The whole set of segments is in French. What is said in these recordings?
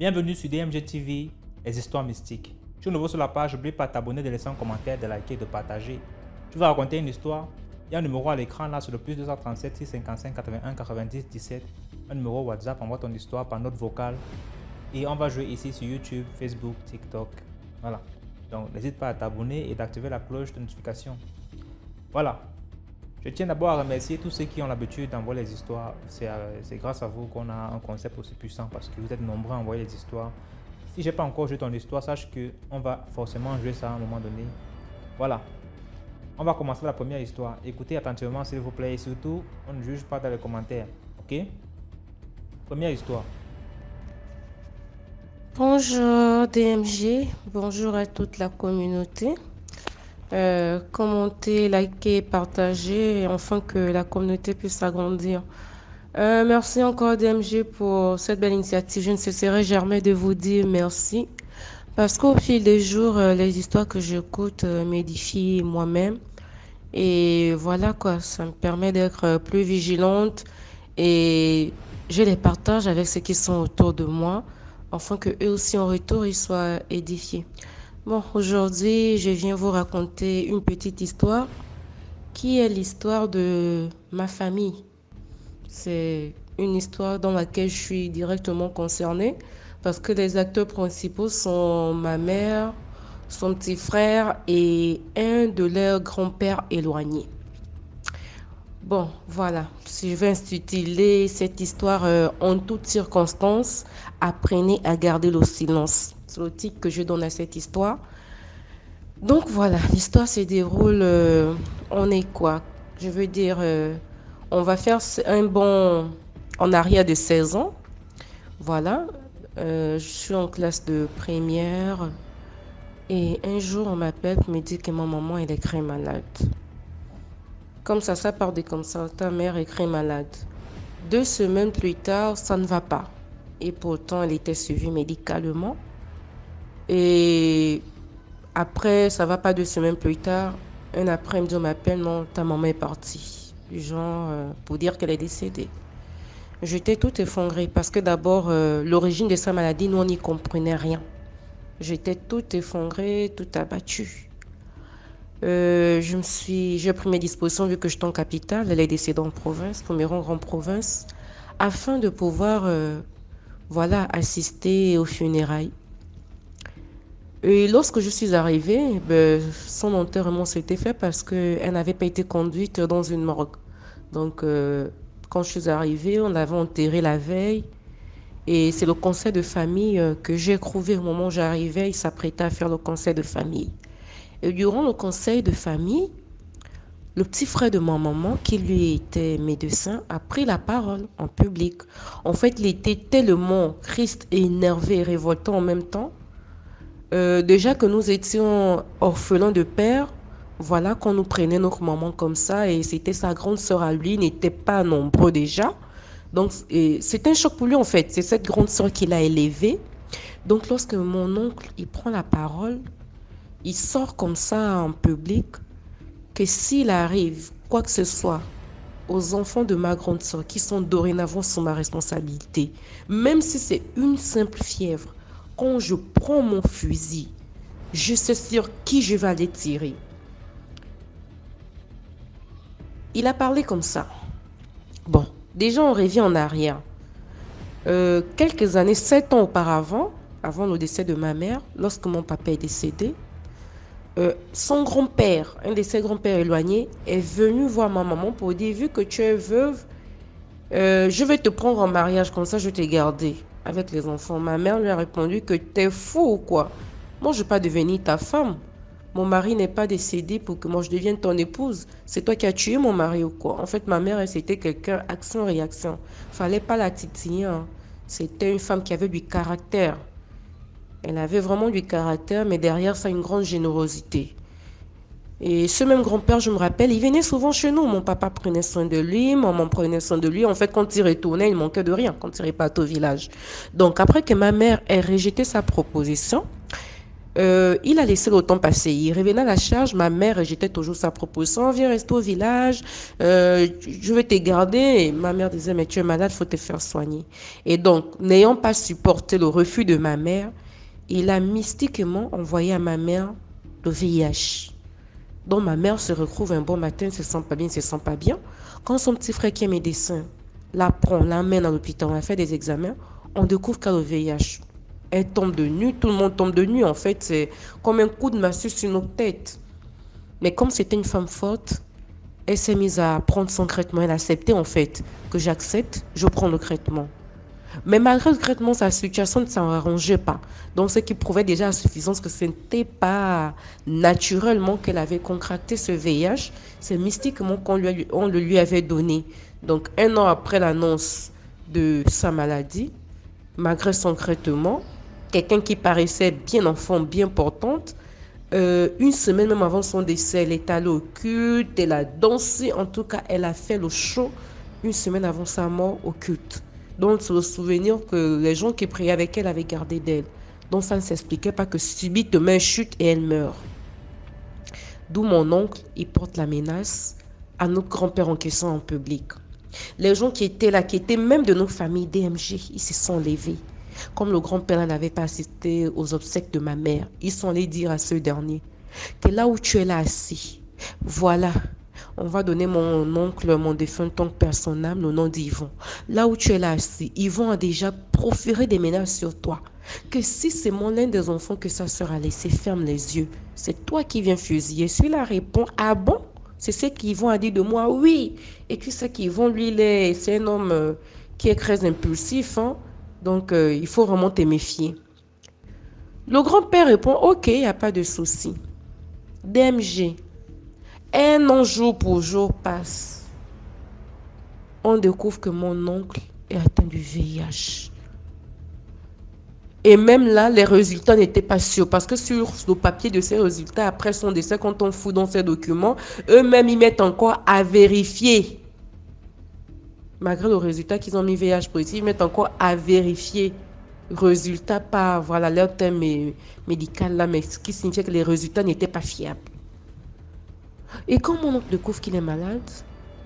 Bienvenue sur DMG TV, les histoires mystiques. Si tu es nouveau sur la page, n'oublie pas de t'abonner, de laisser un commentaire, de liker et de partager. Tu vas raconter une histoire. Il y a un numéro à l'écran là sur le plus 237 655 81 90 17. Un numéro WhatsApp, envoie ton histoire par note vocale. Et on va jouer ici sur YouTube, Facebook, TikTok. Voilà. Donc n'hésite pas à t'abonner et d'activer la cloche de notification. Voilà. Je tiens d'abord à remercier tous ceux qui ont l'habitude d'envoyer les histoires. C'est grâce à vous qu'on a un concept aussi puissant parce que vous êtes nombreux à envoyer les histoires. Si je n'ai pas encore joué ton histoire, sache qu'on va forcément jouer ça à un moment donné. Voilà. On va commencer la première histoire. Écoutez attentivement s'il vous plaît et surtout, on ne juge pas dans les commentaires. Ok? Première histoire. Bonjour DMG, bonjour à toute la communauté. Commentez, likez, partagez afin que la communauté puisse s'agrandir. Merci encore DMG pour cette belle initiative. Je ne cesserai jamais de vous dire merci parce qu'au fil des jours, les histoires que j'écoute m'édifient moi-même. Et voilà quoi, ça me permet d'être plus vigilante et je les partage avec ceux qui sont autour de moi afin que eux aussi en retour ils soient édifiés. Bon, aujourd'hui, je viens vous raconter une petite histoire qui est l'histoire de ma famille. C'est une histoire dans laquelle je suis directement concernée parce que les acteurs principaux sont ma mère, son petit frère et un de leurs grands-pères éloignés. Bon, voilà, si je vais intituler cette histoire en toutes circonstances, apprenez à garder le silence. C'est le titre que je donne à cette histoire. Donc voilà, l'histoire se déroule, on est quoi? Je veux dire, on va faire un bond en arrière de 16 ans. Voilà, je suis en classe de première et un jour on m'appelle pour me dire que ma maman elle est très malade. Comme ça part de comme ça, ta mère est très malade. 2 semaines plus tard, ça ne va pas. Et pourtant, elle était suivie médicalement. Et après, ça va pas 2 semaines plus tard. Un après-midi, on m'appelle, non, ta maman est partie. Genre, pour dire qu'elle est décédée. J'étais tout effondrée parce que d'abord, l'origine de sa maladie, nous, on n'y comprenait rien. J'étais tout effondrée, tout abattue. J'ai pris mes dispositions vu que j'étais en capitale, elle est décédée en province, pour me rendre en province, afin de pouvoir, voilà, assister aux funérailles. Et lorsque je suis arrivée, son enterrement s'était fait parce qu'elle n'avait pas été conduite dans une morgue. Donc, quand je suis arrivée, on l'avait enterrée la veille. Et c'est le conseil de famille que j'ai trouvé au moment où j'arrivais. Il s'apprêtait à faire le conseil de famille. Et durant le conseil de famille, le petit frère de ma maman, qui lui était médecin, a pris la parole en public. En fait, il était tellement triste et énervé et révoltant en même temps. Déjà que nous étions orphelins de père, voilà qu'on nous prenait notre maman comme ça et c'était sa grande sœur à lui, n'était pas nombreux déjà. Donc, c'est un choc pour lui en fait. C'est cette grande sœur qui l'a élevée. Donc, lorsque mon oncle, il prend la parole, il sort comme ça en public que s'il arrive quoi que ce soit aux enfants de ma grande sœur qui sont dorénavant sous ma responsabilité, même si c'est une simple fièvre, quand je prends mon fusil, je sais sur qui je vais aller tirer. Il a parlé comme ça. Bon, déjà on revient en arrière. Quelques années, 7 ans auparavant, avant le décès de ma mère, lorsque mon papa est décédé, son grand-père, un de ses grands-pères éloignés, est venu voir ma maman pour dire, vu que tu es veuve, je vais te prendre en mariage, comme ça je vais te garder avec les enfants. Ma mère lui a répondu que t'es fou ou quoi? Moi, je ne vais pas devenir ta femme. Mon mari n'est pas décédé pour que moi je devienne ton épouse. C'est toi qui as tué mon mari ou quoi? En fait, ma mère, c'était quelqu'un action-réaction. Fallait pas la titiller. Hein. C'était une femme qui avait du caractère. Elle avait vraiment du caractère, mais derrière ça, une grande générosité. Et ce même grand-père, je me rappelle, il venait souvent chez nous. Mon papa prenait soin de lui, maman prenait soin de lui. En fait, quand il retournait, il manquait de rien quand il repartait au village. Donc, après que ma mère ait rejeté sa proposition, Il a laissé le temps passer. Il revenait à la charge. Ma mère rejetait toujours sa proposition. Viens rester au village. Je vais te garder. Et ma mère disait, mais tu es malade, il faut te faire soigner. Et donc, n'ayant pas supporté le refus de ma mère, il a mystiquement envoyé à ma mère le VIH. Donc, ma mère se retrouve un bon matin, ne se sent pas bien, ne se sent pas bien. Quand son petit frère qui est médecin la prend, l'amène à l'hôpital, on a fait des examens, on découvre qu'elle a le VIH. Elle tombe de nu, tout le monde tombe de nu. En fait, c'est comme un coup de massue sur nos têtes. Mais comme c'était une femme forte, elle s'est mise à prendre son traitement. Elle a accepté en fait que j'accepte, je prends le traitement. Mais malgré le traitement, sa situation ne s'arrangeait pas. Donc, ce qui prouvait déjà à suffisance que ce n'était pas naturellement qu'elle avait contracté ce VIH, c'est mystiquement on le lui avait donné. Donc, 1 an après l'annonce de sa maladie, malgré son traitement, quelqu'un qui paraissait bien en forme, bien portante, 1 semaine même avant son décès, elle est allée au culte, elle a dansé, en tout cas, elle a fait le show 1 semaine avant sa mort au culte. Donc, c'est le souvenir que les gens qui priaient avec elle avaient gardé d'elle. Donc, ça ne s'expliquait pas que subitement elle chute et elle meurt. D'où mon oncle, il porte la menace à notre grand-père en question en public. Les gens qui étaient là, qui étaient même de nos familles DMG, ils se sont levés. Comme le grand-père n'avait pas assisté aux obsèques de ma mère, ils sont allés dire à ce dernier que là où tu es là assis, voilà, on va donner mon oncle, mon défunt oncle personnel, le nom d'Yvon. Là où tu es là assis, Yvon a déjà proféré des menaces sur toi. Que si c'est l'un des enfants que sa sœur a laissé, ferme les yeux. C'est toi qui viens fusiller. Celui-là répond, ah bon? C'est ce qu'Yvon a dit de moi, oui. Et puis ce qu'Yvon, lui, c'est un homme qui est très impulsif, hein? Donc il faut vraiment te méfier. Le grand-père répond, ok, il n'y a pas de souci. DMG, 1 an jour pour jour passe. On découvre que mon oncle est atteint du VIH. Et même là, les résultats n'étaient pas sûrs. Parce que sur le papier de ces résultats, après son décès, quand on fouille dans ces documents, eux-mêmes, ils mettent encore à vérifier. Malgré le résultat qu'ils ont mis VIH positif, ils mettent encore à vérifier. Résultat pas, voilà, leur terme médical là, mais ce qui signifiait que les résultats n'étaient pas fiables. Et quand mon oncle découvre qu'il est malade,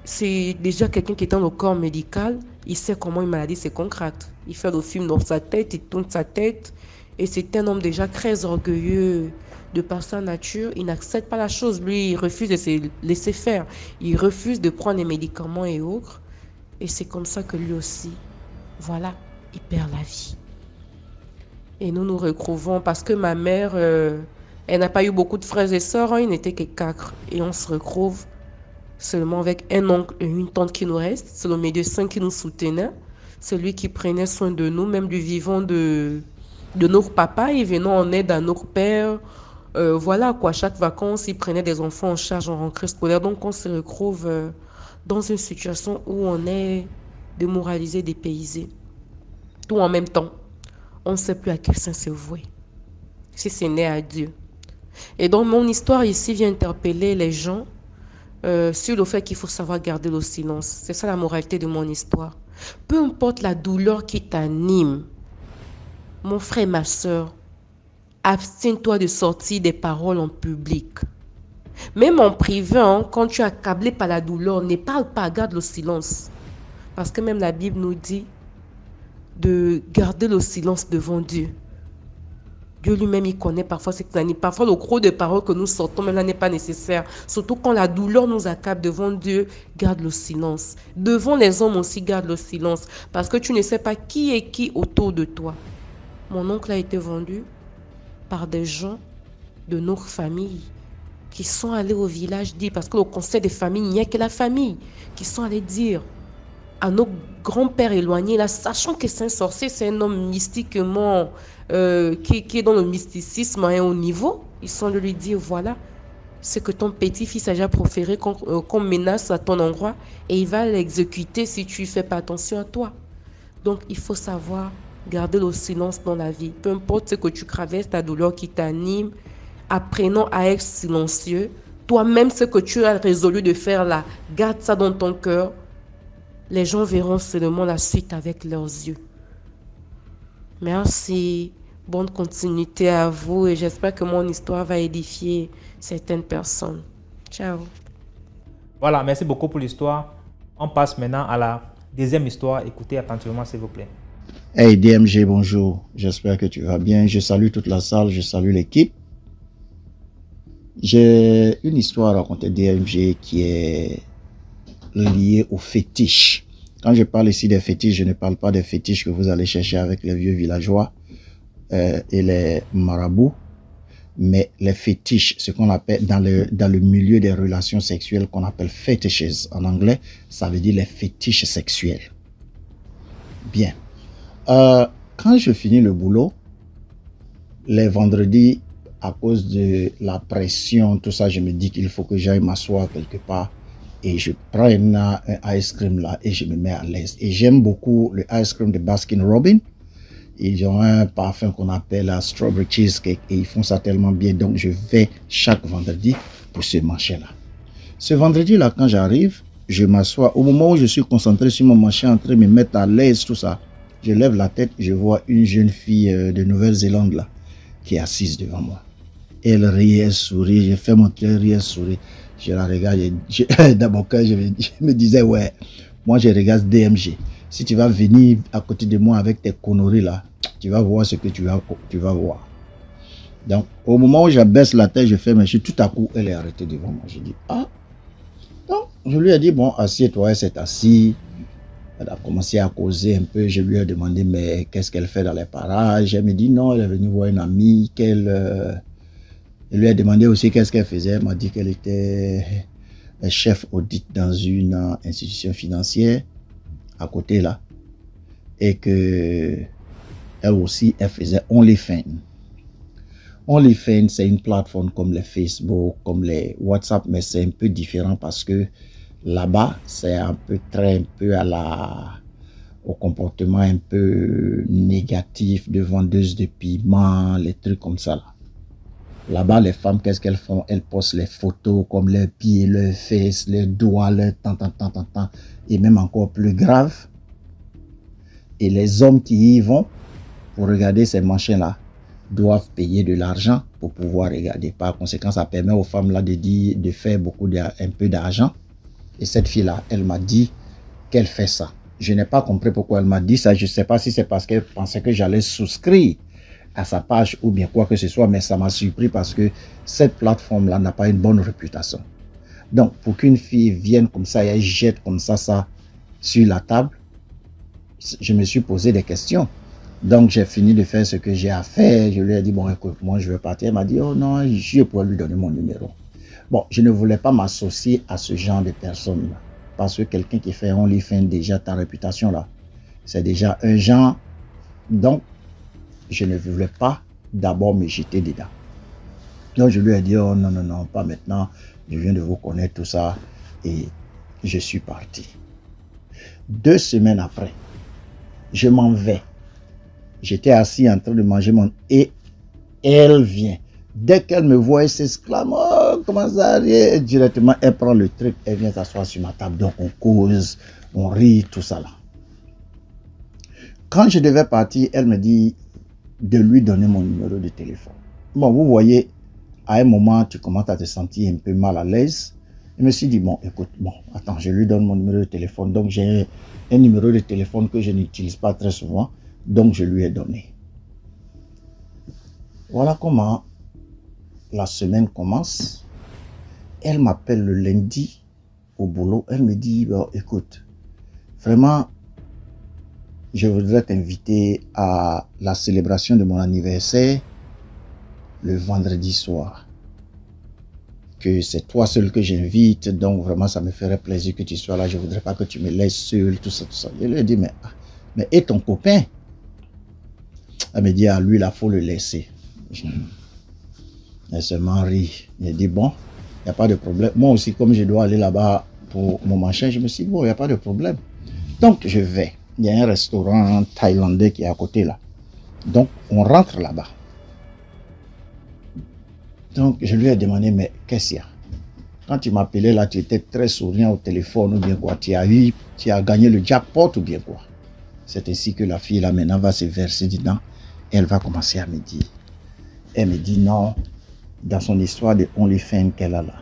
c'est déjà quelqu'un qui est dans le corps médical, il sait comment une maladie se contracte. Il fait le film dans sa tête, il tourne sa tête. Et c'est un homme déjà très orgueilleux de par sa nature. Il n'accepte pas la chose. Lui, il refuse de se laisser faire. Il refuse de prendre les médicaments et autres. Et c'est comme ça que lui aussi, voilà, il perd la vie. Et nous nous retrouvons parce que ma mère, elle n'a pas eu beaucoup de frères et sœurs, hein, il n'était que 4. Et on se retrouve seulement avec un oncle et une tante qui nous restent. C'est le médecin qui nous soutenait, celui qui prenait soin de nous, même du vivant de notre papa. Il venait en aide à notre père. Voilà quoi, chaque vacances, il prenait des enfants en charge en rentrée scolaire. Donc on se retrouve dans une situation où on est démoralisé, dépaysé. Tout en même temps. On ne sait plus à quel saint se vouer, si c'est né à Dieu. Et donc, mon histoire ici vient interpeller les gens sur le fait qu'il faut savoir garder le silence. C'est ça la moralité de mon histoire. Peu importe la douleur qui t'anime, mon frère et ma soeur, abstiens-toi de sortir des paroles en public. Même en privé, hein, quand tu es accablé par la douleur, ne parle pas, garde le silence. Parce que même la Bible nous dit de garder le silence devant Dieu. Dieu lui-même, il connaît parfois ce qu'il anime. Parfois, le gros de paroles que nous sortons, même là, n'est pas nécessaire. Surtout quand la douleur nous accable devant Dieu, garde le silence. Devant les hommes aussi, garde le silence. Parce que tu ne sais pas qui est qui autour de toi. Mon oncle a été vendu par des gens de notre famille qui sont allés au village dire, parce que au conseil des familles, il n'y a que la famille, qui sont allés dire à nos grands-pères éloignés, là, sachant que c'est un sorcier, c'est un homme mystiquement qui est dans le mysticisme à un haut niveau, ils sont de lui dire, voilà, ce que ton petit-fils a déjà proféré comme menace à ton endroit, et il va l'exécuter si tu ne fais pas attention à toi. Donc, il faut savoir garder le silence dans la vie. Peu importe ce que tu traverses, ta douleur qui t'anime, apprenons à être silencieux. Toi-même, ce que tu as résolu de faire là, garde ça dans ton cœur. Les gens verront seulement la suite avec leurs yeux. Merci Bonne continuité à vous et j'espère que mon histoire va édifier certaines personnes. Ciao. Voilà, merci beaucoup pour l'histoire. On passe maintenant à la deuxième histoire. Écoutez attentivement, s'il vous plaît. Hey DMG, bonjour. J'espère que tu vas bien. Je salue toute la salle, je salue l'équipe. J'ai une histoire à raconter DMG qui est liée au fétiche. Quand je parle ici des fétiches, je ne parle pas des fétiches que vous allez chercher avec les vieux villageois et les marabouts, mais les fétiches, ce qu'on appelle dans le milieu des relations sexuelles qu'on appelle fetishes en anglais, ça veut dire les fétiches sexuels. Bien. Quand je finis le boulot, les vendredis, à cause de la pression, tout ça, je me dis qu'il faut que j'aille m'asseoir quelque part et je prends un ice cream là et je me mets à l'aise. Et j'aime beaucoup le ice cream de Baskin Robbins. Ils ont un parfum qu'on appelle la Strawberry Cheesecake et ils font ça tellement bien. Donc, je vais chaque vendredi pour ce machin-là. Ce vendredi-là, quand j'arrive, je m'assois. Au moment où je suis concentré sur mon machin, en train de me mettre à l'aise, tout ça, je lève la tête, je vois une jeune fille de Nouvelle-Zélande là, qui est assise devant moi. Elle rit, elle sourit, je fais mon cœur, rire, sourit. Je la regarde, dans mon cœur, je me disais, ouais, moi je regarde DMG. Si tu vas venir à côté de moi avec tes conneries là, tu vas voir ce que tu vas voir. Donc, au moment où j'abaisse la tête, je fais mes choses, tout à coup, elle est arrêtée devant moi. Je dis, ah. Donc, je lui ai dit, bon, assieds-toi, elle s'est assise. Elle a commencé à causer un peu. Je lui ai demandé, mais qu'est-ce qu'elle fait dans les parages? Elle me dit, non, elle est venue voir une amie. Je lui ai demandé aussi qu'est-ce qu'elle faisait. Elle m'a dit qu'elle était chef audit dans une institution financière à côté là. Et que elle aussi, elle faisait OnlyFans. OnlyFans, c'est une plateforme comme les Facebook, comme les WhatsApp, mais c'est un peu différent parce que là-bas, c'est un peu au comportement un peu négatif de vendeuses de piments, les trucs comme ça. Là-bas, les femmes, qu'est-ce qu'elles font? Elles postent les photos comme leurs pieds, leurs fesses, leurs doigts, leurs tant, et même encore plus grave. Et les hommes qui y vont pour regarder ces machins-là doivent payer de l'argent pour pouvoir regarder. Par conséquent, ça permet aux femmes-là de faire un peu d'argent. Et cette fille-là, elle m'a dit qu'elle fait ça. Je n'ai pas compris pourquoi elle m'a dit ça. Je ne sais pas si c'est parce qu'elle pensait que j'allais souscrire à sa page ou bien quoi que ce soit, mais ça m'a surpris parce que cette plateforme-là n'a pas une bonne réputation. Donc, pour qu'une fille vienne comme ça et elle jette comme ça sur la table, je me suis posé des questions. Donc, j'ai fini de faire ce que j'ai à faire. Je lui ai dit, bon, écoute, moi, je veux partir. Elle m'a dit, oh non, je pourrais lui donner mon numéro. Bon, je ne voulais pas m'associer à ce genre de personnes-là. Parce que quelqu'un qui fait OnlyFans, déjà, ta réputation là, c'est déjà un genre. Donc, je ne voulais pas d'abord me jeter dedans. Donc, je lui ai dit, oh non, non, non, pas maintenant. Je viens de vous connaître tout ça. Et je suis parti. 2 semaines après, je m'en vais. J'étais assis en train de manger et elle vient. Dès qu'elle me voit, elle s'exclame, oh, comment ça arrive? Directement, elle prend le truc, elle vient s'asseoir sur ma table. Donc, on cause, on rit, tout ça là. Quand je devais partir, elle me dit de lui donner mon numéro de téléphone. Bon, vous voyez, à un moment, tu commences à te sentir un peu mal à l'aise. Je me suis dit, bon, écoute, bon, attends, je lui donne mon numéro de téléphone. Donc, j'ai un numéro de téléphone que je n'utilise pas très souvent. Donc, je lui ai donné. Voilà comment la semaine commence. Elle m'appelle le lundi au boulot. Elle me dit, bon, écoute, vraiment, je voudrais t'inviter à la célébration de mon anniversaire le vendredi soir. Que c'est toi seul que j'invite, donc vraiment ça me ferait plaisir que tu sois là. Je ne voudrais pas que tu me laisses seul, tout ça, tout ça. Je lui ai dit, mais et ton copain? Elle me dit, ah, lui, il faut le laisser. Elle se marie. Elle dit, bon, il n'y a pas de problème. Moi aussi, comme je dois aller là-bas pour mon machin, je me suis dit, bon, il n'y a pas de problème. Donc, je vais. Il y a un restaurant thaïlandais qui est à côté là. Donc, on rentre là-bas. Donc, je lui ai demandé, mais qu'est-ce qu'il y a? Quand tu m'appelais là, tu étais très souriant au téléphone ou bien quoi? Tu as gagné le jackpot ou bien quoi? C'est ainsi que la fille là maintenant va se verser dedans. elle va commencer à me dire. Elle me dit non, dans son histoire de OnlyFans qu'elle a là,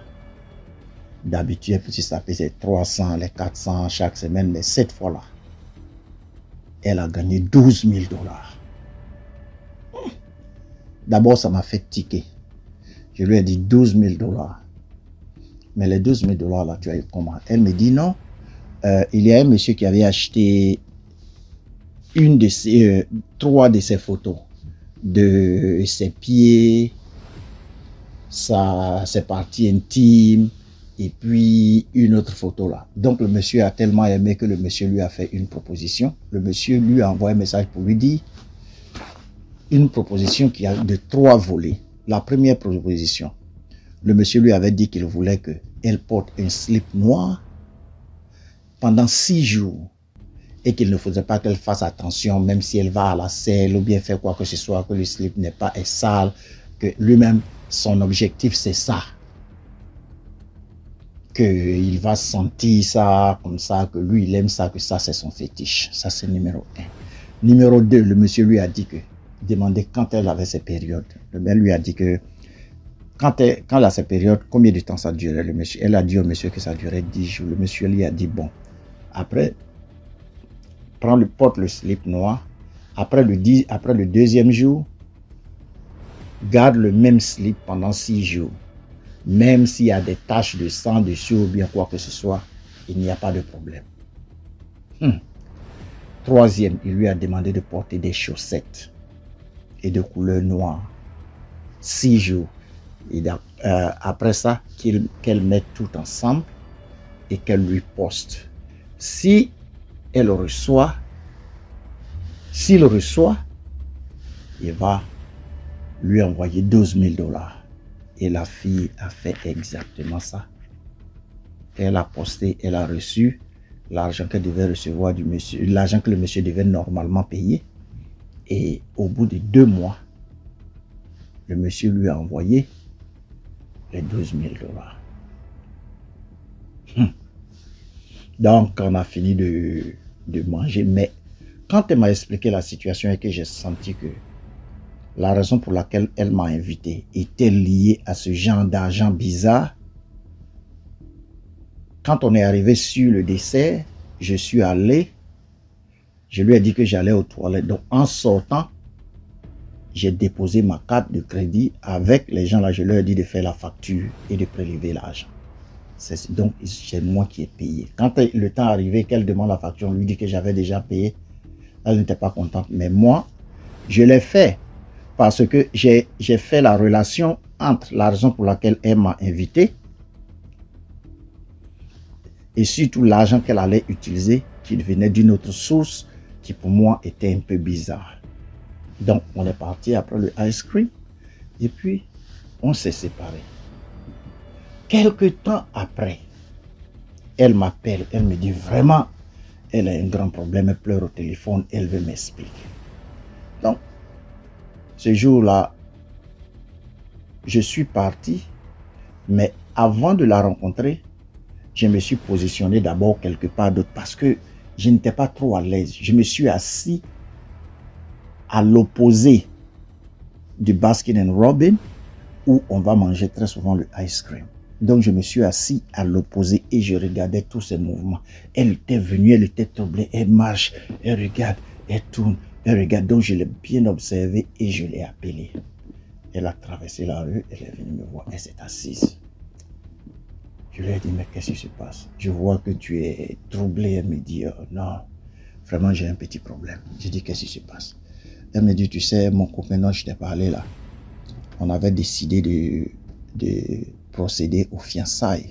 d'habitude, elle peut se taper les 300, les 400 chaque semaine, mais cette fois-là, elle a gagné 12 000 dollars. D'abord, ça m'a fait tiquer. Je lui ai dit 12 000 dollars. Mais les 12 000 dollars là, tu as eu comment? Elle me dit non. Il y a un monsieur qui avait acheté trois de ses photos de ses pieds, ses parties intimes et puis une autre photo là. Donc le monsieur a tellement aimé que le monsieur lui a fait une proposition. Le monsieur lui a envoyé un message pour lui dire une proposition qui a de 3 volets. La première proposition, le monsieur lui avait dit qu'il voulait qu'elle porte un slip noir pendant 6 jours et qu'il ne faudrait pas qu'elle fasse attention, même si elle va à la selle ou bien faire quoi que ce soit, que le slip n'est pas sale, que lui-même, son objectif c'est ça. Qu'il va sentir ça comme ça, que lui il aime ça, que ça c'est son fétiche. Ça c'est numéro 1. Numéro 2, le monsieur lui a dit que, demandait quand elle avait ses périodes. Le maire lui a dit que quand elle a ses périodes, combien de temps ça durait le monsieur? Elle a dit au monsieur que ça durait 10 jours. Le monsieur lui a dit bon, après, porte le slip noir. Après le deuxième jour, garde le même slip pendant 6 jours. Même s'il y a des taches de sang dessus ou bien quoi que ce soit, il n'y a pas de problème. Troisième, il lui a demandé de porter des chaussettes et de couleur noire. 6 jours. Après ça, qu'elle mette tout ensemble et qu'elle lui poste. Si elle reçoit, s'il reçoit, il va lui envoyer 12 000 dollars. Et la fille a fait exactement ça. Elle a posté, elle a reçu l'argent qu'elle devait recevoir du monsieur, l'argent que le monsieur devait normalement payer. Et au bout de 2 mois, le monsieur lui a envoyé les 12 000 dollars. Donc, on a fini de manger. Mais quand elle m'a expliqué la situation et que j'ai senti que la raison pour laquelle elle m'a invité était liée à ce genre d'argent bizarre, quand on est arrivé sur le dessert, je suis allé, je lui ai dit que j'allais aux toilettes. Donc, en sortant, j'ai déposé ma carte de crédit avec les gens là. Je leur ai dit de faire la facture et de prélever l'argent. Donc, c'est moi qui ai payé. Quand le temps arrivé qu'elle demande la facture, on lui dit que j'avais déjà payé. Elle n'était pas contente. Mais moi, je l'ai fait parce que j'ai fait la relation entre la raison pour laquelle elle m'a invité et surtout l'argent qu'elle allait utiliser qui venait d'une autre source qui pour moi était un peu bizarre. Donc, on est parti après le ice cream et puis on s'est séparés. Quelque temps après, elle m'appelle, elle me dit vraiment, elle a un grand problème, elle pleure au téléphone, elle veut m'expliquer. Donc, ce jour-là, je suis parti, mais avant de la rencontrer, je me suis positionné d'abord quelque part d'autre parce que je n'étais pas trop à l'aise. Je me suis assis à l'opposé du Baskin & Robbins où on va manger très souvent le ice cream. Donc, je me suis assis à l'opposé et je regardais tous ces mouvements. Elle était venue, elle était troublée, elle marche, elle regarde, elle tourne, elle regarde. Donc, je l'ai bien observé et je l'ai appelée. Elle a traversé la rue, elle est venue me voir, elle s'est assise. Je lui ai dit, mais qu'est-ce qui se passe? Je vois que tu es troublée. Elle me dit, non, vraiment, j'ai un petit problème. Je dis, qu'est-ce qui se passe? Elle me dit, tu sais, mon copain dont je t'ai parlé là, on avait décidé de procéder aux fiançailles.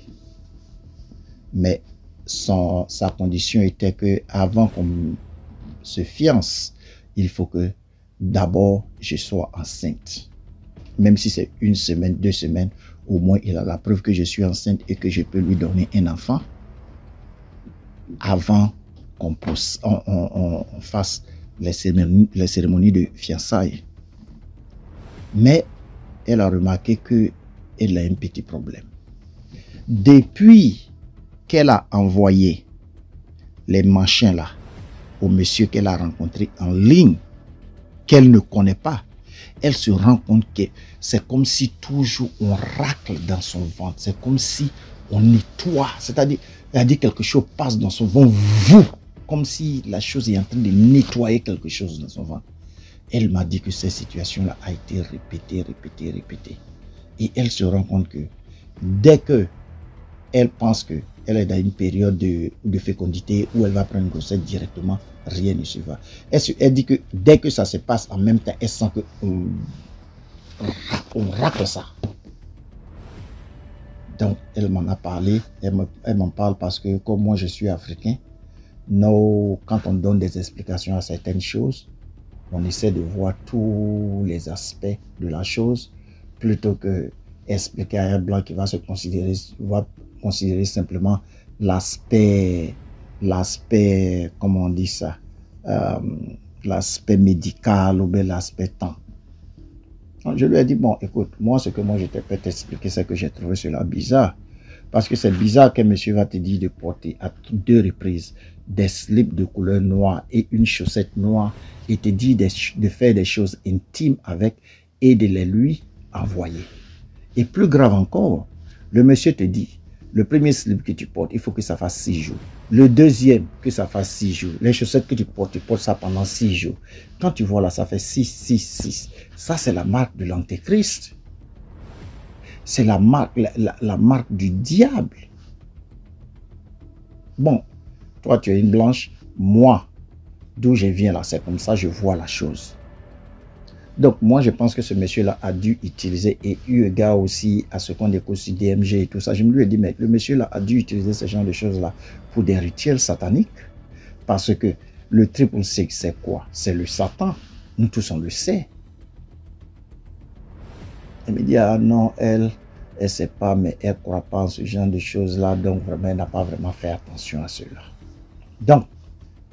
Mais sa condition était que avant qu'on se fiance, il faut que d'abord je sois enceinte. Même si c'est 1 semaine, 2 semaines, au moins il a la preuve que je suis enceinte et que je peux lui donner un enfant avant qu'on fasse les cérémonies de fiançailles. Mais elle a remarqué qu'elle a un petit problème. Depuis qu'elle a envoyé les machins là au monsieur qu'elle a rencontré en ligne, qu'elle ne connaît pas, elle se rend compte que c'est comme si toujours on racle dans son ventre. C'est comme si on nettoie. C'est-à-dire quelque chose passe dans son ventre, comme si la chose est en train de nettoyer quelque chose dans son ventre. Elle m'a dit que cette situation-là a été répétée. Et elle se rend compte que dès que elle pense qu'elle est dans une période de fécondité où elle va prendre une grossesse directement, rien ne se va. Elle dit que dès que ça se passe en même temps, elle sent qu'on racle ça. Donc, elle m'en a parlé, elle m'en parle parce que comme moi je suis africain, quand on donne des explications à certaines choses, on essaie de voir tous les aspects de la chose plutôt que expliquer à un blanc qui va considérer simplement l'aspect, comment on dit ça, l'aspect médical ou bien l'aspect temps. Donc, je lui ai dit, bon, écoute, moi, ce que je peux t'expliquer, c'est que j'ai trouvé cela bizarre. Parce que c'est bizarre qu'un monsieur va te dire de porter à 2 reprises des slips de couleur noire et une chaussette noire et te dit de faire des choses intimes avec et de les lui envoyer. Et plus grave encore, le monsieur te dit, le premier slip que tu portes, il faut que ça fasse 6 jours. Le deuxième, que ça fasse 6 jours. Les chaussettes que tu portes ça pendant 6 jours. Quand tu vois là, ça fait 6. Ça, c'est la marque de l'antéchrist. C'est la marque du diable. Bon, toi, tu es une blanche. Moi, d'où je viens là, c'est comme ça, je vois la chose. Donc, moi, je pense que ce monsieur-là a dû utiliser, et eu égard aussi à ce qu'on écoute sur DMG et tout ça, je me lui ai dit, mais le monsieur-là a dû utiliser ce genre de choses-là pour des rituels sataniques. Parce que le triple six, c'est quoi? C'est le Satan. Nous tous, on le sait. Elle me dit, ah non, elle ne sait pas, mais elle ne croit pas en ce genre de choses-là, donc vraiment, elle n'a pas vraiment fait attention à cela. Donc,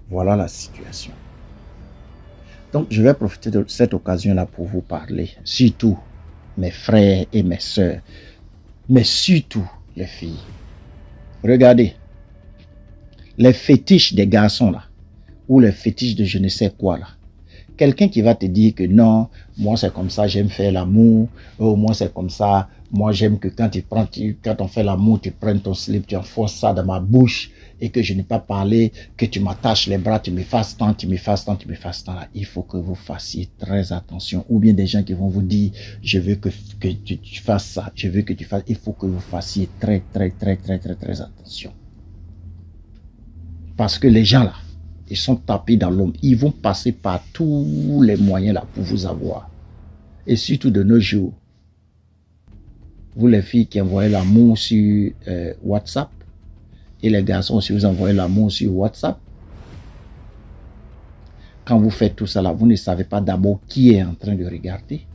voilà la situation. Donc, je vais profiter de cette occasion-là pour vous parler, surtout mes frères et mes sœurs, mais surtout les filles. Regardez, les fétiches des garçons là, ou les fétiches de je ne sais quoi là. Quelqu'un qui va te dire que non, moi c'est comme ça, j'aime faire l'amour, oh, moi c'est comme ça, moi j'aime que quand on fait l'amour, tu prennes ton slip, tu enfonces ça dans ma bouche et que je n'ai pas parlé, que tu m'attaches les bras, tu me fasses tant, tu me fasses tant. Là. Il faut que vous fassiez très attention. Ou bien des gens qui vont vous dire, je veux que tu fasses ça, je veux que tu fasses, il faut que vous fassiez très attention. Parce que les gens là, ils sont tapés dans l'ombre. Ils vont passer par tous les moyens là pour vous avoir. Et surtout de nos jours, vous les filles qui envoyez l'amour sur WhatsApp, et les garçons aussi vous envoyez l'amour sur WhatsApp. Quand vous faites tout ça là, vous ne savez pas d'abord qui est en train de regarder.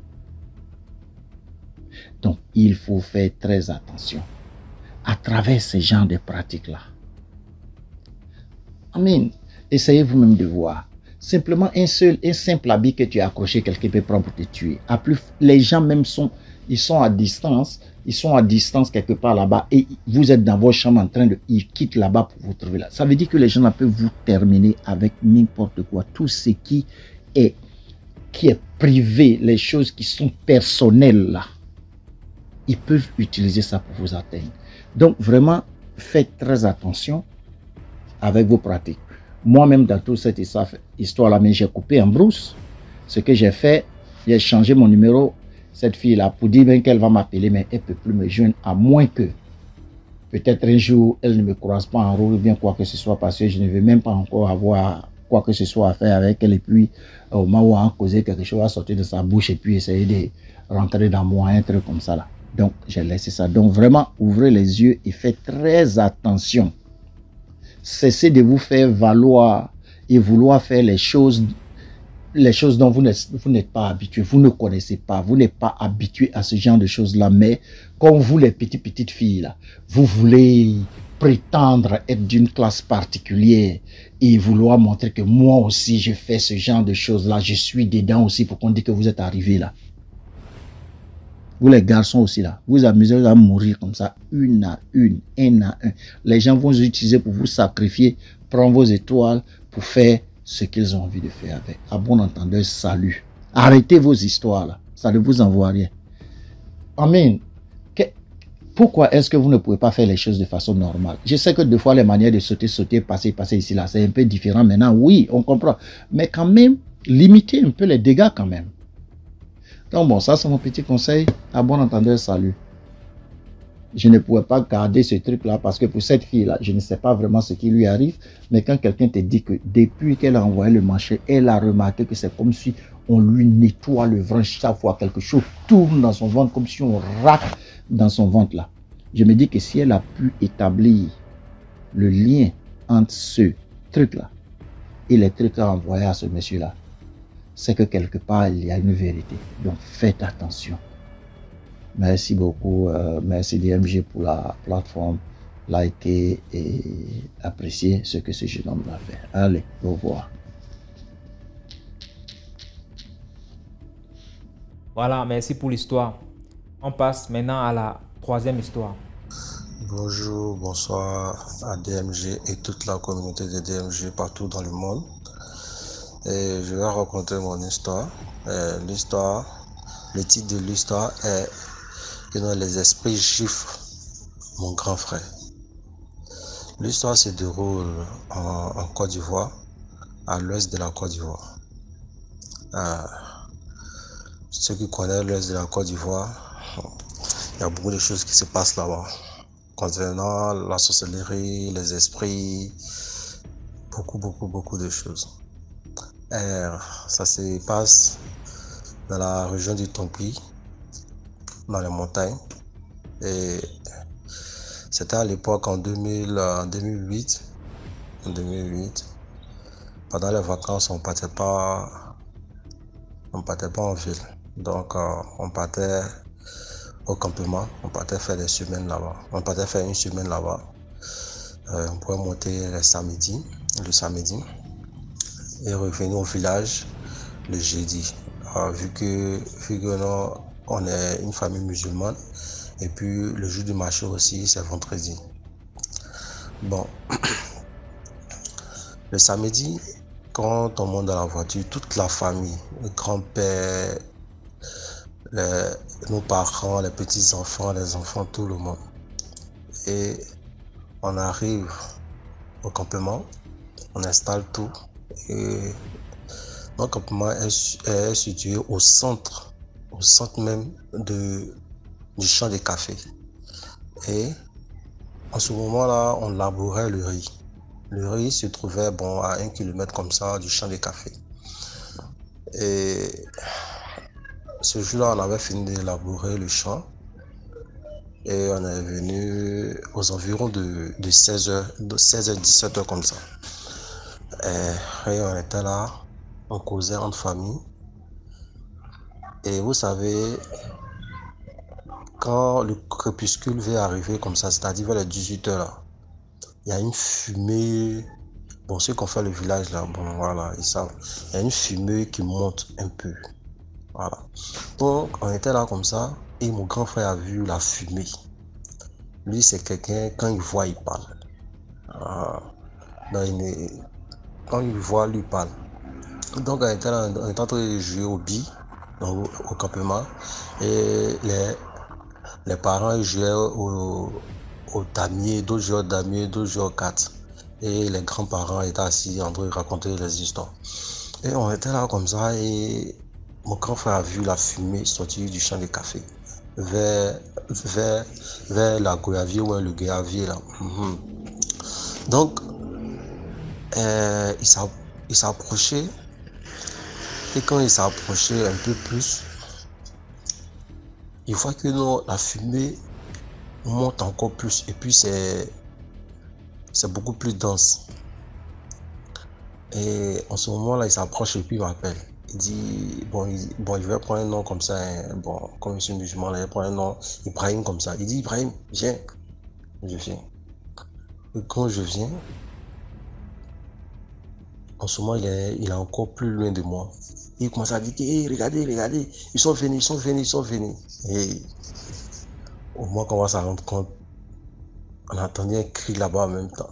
Donc, il faut faire très attention à travers ce genre de pratiques là. Amen. Essayez vous-même de voir. Simplement un simple habit que tu as accroché, quelqu'un peut prendre pour te tuer. À plus, les gens même ils sont à distance quelque part là-bas et vous êtes dans votre chambre en train de, ils quittent là-bas pour vous trouver là. Ça veut dire que les gens là peuvent vous terminer avec n'importe quoi. Tout ce qui est privé, les choses qui sont personnelles là, ils peuvent utiliser ça pour vous atteindre. Donc vraiment, faites très attention avec vos pratiques. Moi-même, dans toute cette histoire-là, j'ai coupé en brousse. Ce que j'ai fait, j'ai changé mon numéro, cette fille-là, pour dire bien qu'elle va m'appeler, mais elle ne peut plus me joindre, à moins que, peut-être un jour, elle ne me croise pas en route, ou bien quoi que ce soit, parce que je ne veux même pas encore avoir quoi que ce soit à faire avec elle, et puis, au moment où on a causé quelque chose, à sortir de sa bouche, et puis essayer de rentrer dans moi, un truc comme ça, là. Donc, j'ai laissé ça. Donc, vraiment, ouvrez les yeux et faites très attention. Cessez de vous faire valoir et vouloir faire les choses dont vous n'êtes pas habitué, vous ne connaissez pas, vous n'êtes pas habitué à ce genre de choses-là, mais comme vous les petites filles là, vous voulez prétendre être d'une classe particulière et vouloir montrer que moi aussi je fais ce genre de choses-là, je suis dedans aussi pour qu'on dise que vous êtes arrivés là. Vous les garçons aussi là, vous amusez à mourir comme ça, un à un. Les gens vont vous utiliser pour vous sacrifier, prendre vos étoiles pour faire ce qu'ils ont envie de faire avec. À bon entendeur, salut. Arrêtez vos histoires là. Ça ne vous envoie rien. Amen. Pourquoi est-ce que vous ne pouvez pas faire les choses de façon normale? Je sais que des fois, les manières de sauter, passer ici, là, c'est un peu différent maintenant. Oui, on comprend. Mais quand même, limitez un peu les dégâts quand même. Donc bon, ça c'est mon petit conseil. À bon entendeur, salut. Je ne pouvais pas garder ce truc-là parce que pour cette fille-là, je ne sais pas vraiment ce qui lui arrive. Mais quand quelqu'un te dit que depuis qu'elle a envoyé le marché, elle a remarqué que c'est comme si on lui nettoie le ventre chaque fois. Quelque chose tourne dans son ventre comme si on rate dans son ventre là. Je me dis que si elle a pu établir le lien entre ce truc-là et les trucs à envoyer à ce monsieur-là, c'est que quelque part, il y a une vérité. Donc, faites attention. Merci beaucoup. Merci DMG pour la plateforme. Likez et appréciez ce que ce jeune homme a fait. Allez, au revoir. Voilà, merci pour l'histoire. On passe maintenant à la troisième histoire. Bonjour, bonsoir à DMG et toute la communauté de DMG partout dans le monde. Et je vais raconter mon histoire. Le titre de l'histoire est que les esprits giflent mon grand frère. L'histoire se déroule en Côte d'Ivoire, à l'ouest de la Côte d'Ivoire. Ceux qui connaissent l'ouest de la Côte d'Ivoire, il y a beaucoup de choses qui se passent là-bas. Concernant la sorcellerie, les esprits, beaucoup de choses. Ça se passe dans la région du Tonki, dans les montagnes. Et c'était à l'époque en 2008. Pendant les vacances, on partait pas en ville. Donc on partait au campement, on partait faire des semaines là-bas. On partait faire une semaine là-bas. On pouvait monter le samedi et revenir au village le jeudi. Vu que non, on est une famille musulmane et puis le jour du marché aussi c'est vendredi. Bon, le samedi, quand on monte dans la voiture, toute la famille, le grand-père, nos parents, les petits-enfants, les enfants, tout le monde. Et on arrive au campement, on installe tout. Et notre campement est situé au centre même du champ de café. Et en ce moment-là, on labourait le riz. Le riz se trouvait à 1 kilomètre comme ça du champ de café. Et ce jour-là, on avait fini de labourer le champ et on est venu aux environs de 16h, 17h comme ça. Et on était là, on causait entre famille. Et vous savez, quand le crépuscule va arriver comme ça, c'est-à-dire vers les 18h là, il y a une fumée. Bon, ceux qui ont fait le village là, voilà, ils savent. Il y a une fumée qui monte un peu. Voilà. Donc, on était là comme ça et mon grand frère a vu la fumée. Lui, c'est quelqu'un, quand il voit, il parle. Quand il voit, lui, il parle. Donc, on était en train de jouer au billes, au campement. Et les parents jouaient au damier, d'autres jouaient au damier, d'autres jouaient aux cartes. Et les grands-parents étaient assis en train de raconter les histoires. Et on était là comme ça et mon grand frère a vu la fumée sortir du champ de café vers la goyavier ou le goyavier là. Donc, il s'est approché et quand il s'est approché un peu plus, il voit que non, la fumée monte encore plus et puis c'est beaucoup plus dense. Et en ce moment-là, il s'approche et puis il m'appelle. Il dit, je vais prendre un nom comme ça, hein. Comme je suis musulman, là, je prends un nom, Ibrahim comme ça. Il dit, Ibrahim, viens. Je viens. Et quand je viens, en ce moment, il est encore plus loin de moi. Il commence à dire, hey, regardez, ils sont venus. Et au moins, on commence à rendre compte, on a entendu un cri là-bas en même temps.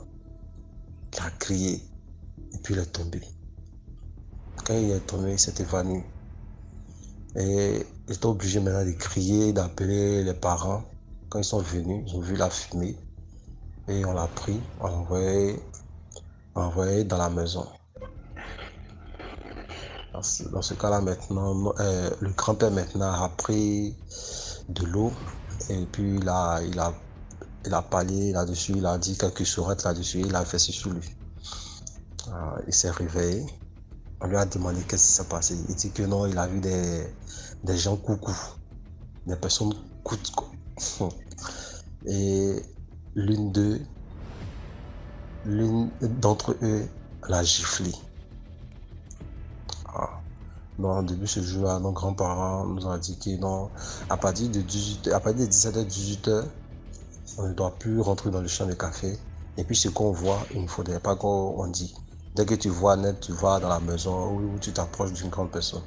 Il a crié, et puis il est tombé. Quand il est tombé, il s'est évanoui. Et j'étais obligé maintenant de crier, d'appeler les parents. Quand ils sont venus, ils ont vu la fumée. Et on l'a pris, on l'a envoyé dans la maison. Dans ce cas-là, maintenant, le grand-père maintenant a pris de l'eau et puis il a parlé là-dessus, il a dit quelques sourates là-dessus, il a versé sur lui. Il s'est réveillé, on lui a demandé qu'est-ce qui s'est passé. Il dit que non, il a vu des gens coucou, des personnes coucou. Et l'une d'entre eux l'a giflé. Donc, au début de ce jour-là, nos grands-parents nous ont dit que non, à partir de 17h, 18h, on ne doit plus rentrer dans le champ de café. Et puis ce qu'on voit, il ne faudrait pas qu'on dit. Dès que tu vois net, tu vas dans la maison où tu t'approches d'une grande personne.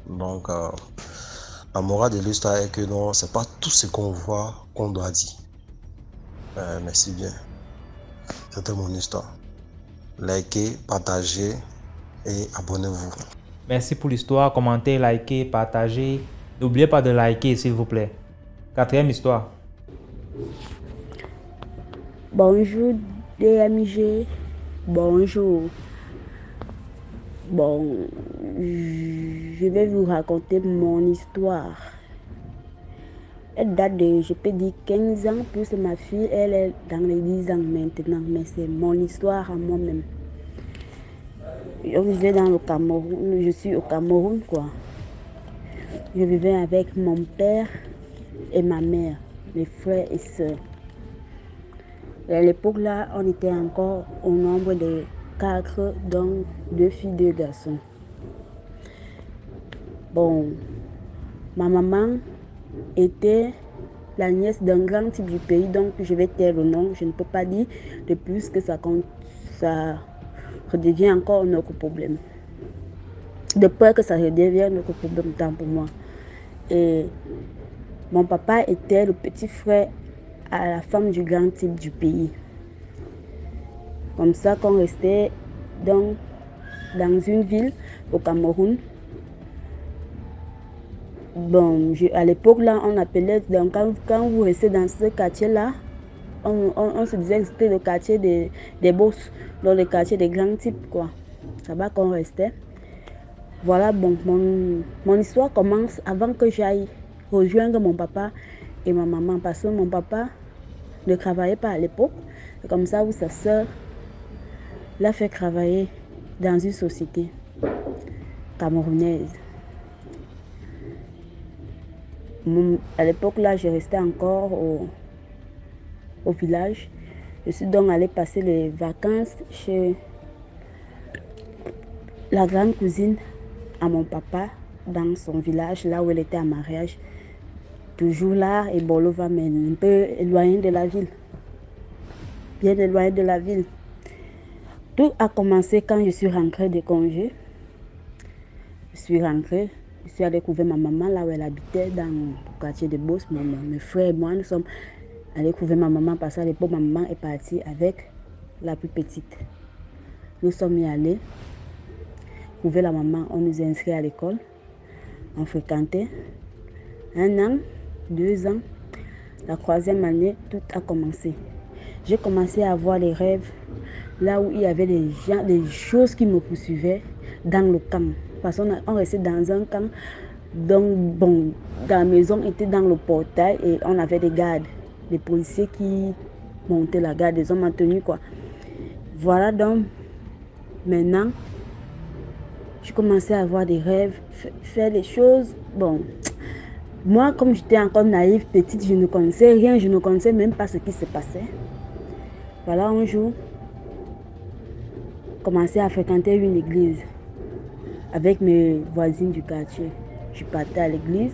Donc, la morale de l'histoire est que non, c'est pas tout ce qu'on voit qu'on doit dire. Merci bien. C'était mon histoire. Likez, partagez et abonnez-vous. Merci pour l'histoire. Commentez, likez, partagez. N'oubliez pas de liker, s'il vous plaît. 4e histoire. Bonjour DMG. Bonjour. Bon, je vais vous raconter mon histoire. Elle date de, je peux dire, 15 ans, plus ma fille, elle est dans les 10 ans maintenant. Mais c'est mon histoire à moi-même. Je vivais dans le Cameroun, je suis au Cameroun, quoi. Je vivais avec mon père et ma mère, mes frères et sœurs. Et à l'époque là, on était encore au nombre de 4, donc 2 filles, 2 garçons. Bon, ma maman était la nièce d'un grand type du pays, donc je vais taire le nom, je ne peux pas dire de plus que ça redevient encore notre problème. De peur que ça redevienne notre problème, tant pour moi. Et mon papa était le petit frère à la femme du grand type du pays. Comme ça qu'on restait donc dans une ville au Cameroun. Bon, à l'époque là, on appelait, donc quand vous restez dans ce quartier-là, on se disait que c'était le quartier des bosses, dans le quartier des grands types, quoi. C'est là qu'on restait. Voilà, bon, mon histoire commence avant que j'aille rejoindre mon papa et ma maman, parce que mon papa ne travaillait pas à l'époque. C'est comme ça où sa soeur l'a fait travailler dans une société camerounaise. À l'époque là, je restais encore au village. Je suis donc allée passer les vacances chez la grande cousine à mon papa dans son village, là où elle était en mariage. Toujours là, et Bolova, mais un peu éloigné de la ville. Bien éloigné de la ville. Tout a commencé quand je suis rentrée de congé. Je suis rentrée, je suis allée couvrir ma maman là où elle habitait, dans le quartier de Beauce. Mes frères et moi, nous sommes allés couvrir ma maman parce qu'à l'époque, ma maman est partie avec la plus petite. Nous sommes y allés couvrir la maman, on nous a inscrits à l'école. On fréquentait 1 an, 2 ans. La 3e année, tout a commencé. J'ai commencé à avoir des rêves là où il y avait des choses qui me poursuivaient dans le camp. Parce qu'on restait dans un camp, donc bon, la maison était dans le portail et on avait des gardes, des policiers qui montaient la garde, des hommes en tenue, quoi. Voilà, donc maintenant, je commençais à avoir des rêves, faire des choses. Bon, moi, comme j'étais encore naïve, petite, je ne connaissais rien, je ne connaissais même pas ce qui se passait. Voilà, un jour, je commençais à fréquenter une église avec mes voisines du quartier. Je partais à l'église,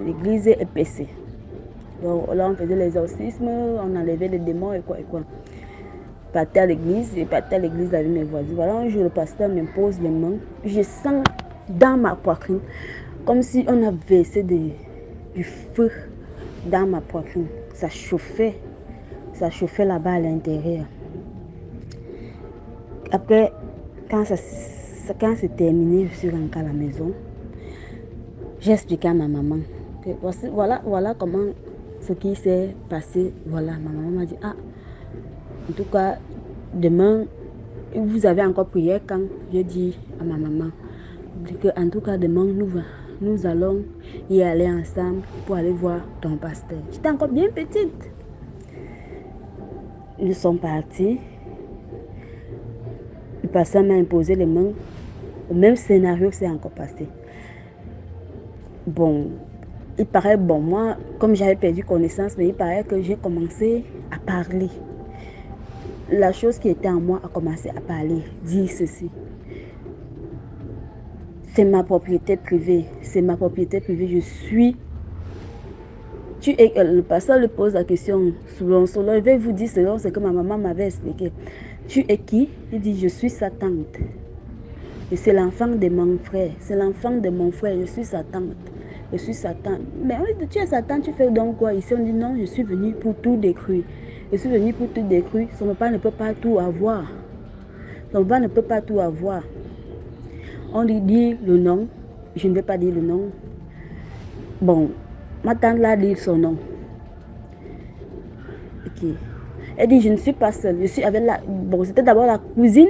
l'église est épaissée. Donc là, on faisait l'exorcisme, on enlevait les démons et quoi et quoi. Je partais à l'église avec mes voisins. Voilà, un jour, le pasteur me pose les mains. Je sens dans ma poitrine comme si on avait versé du feu dans ma poitrine. Ça chauffait là-bas à l'intérieur. Après quand c'est terminé, je suis rentrée à la maison. J'ai expliqué à ma maman que voilà comment ce qui s'est passé. Voilà, ma maman m'a dit, ah, en tout cas, demain, vous avez encore prié quand? J'ai dit à ma maman, en tout cas, demain, nous allons y aller ensemble pour aller voir ton pasteur. J'étais encore bien petite. Nous sommes partis. Le pasteur m'a imposé les mains. Le même scénario s'est encore passé. Bon, il paraît, bon, moi, comme j'avais perdu connaissance, mais il paraît que j'ai commencé à parler. La chose qui était en moi a commencé à parler, dire ceci. C'est ma propriété privée, c'est ma propriété privée, je suis... Le pasteur lui pose la question, selon, je vais vous dire selon ce que ma maman m'avait expliqué. Tu es qui? Il dit, je suis sa tante. Et c'est l'enfant de mon frère, c'est l'enfant de mon frère, je suis sa tante. Je suis sa tante. Mais on dit, tu es sa tante, tu fais donc quoi ici? On dit, non, je suis venue pour tout détruire. Je suis venue pour tout détruire. Son papa ne peut pas tout avoir. Son papa ne peut pas tout avoir. On lui dit le nom. Je ne vais pas dire le nom. Bon, ma tante l'a dit son nom. Ok. Elle dit, je ne suis pas seule. Je suis avec la... Bon, c'était d'abord la cousine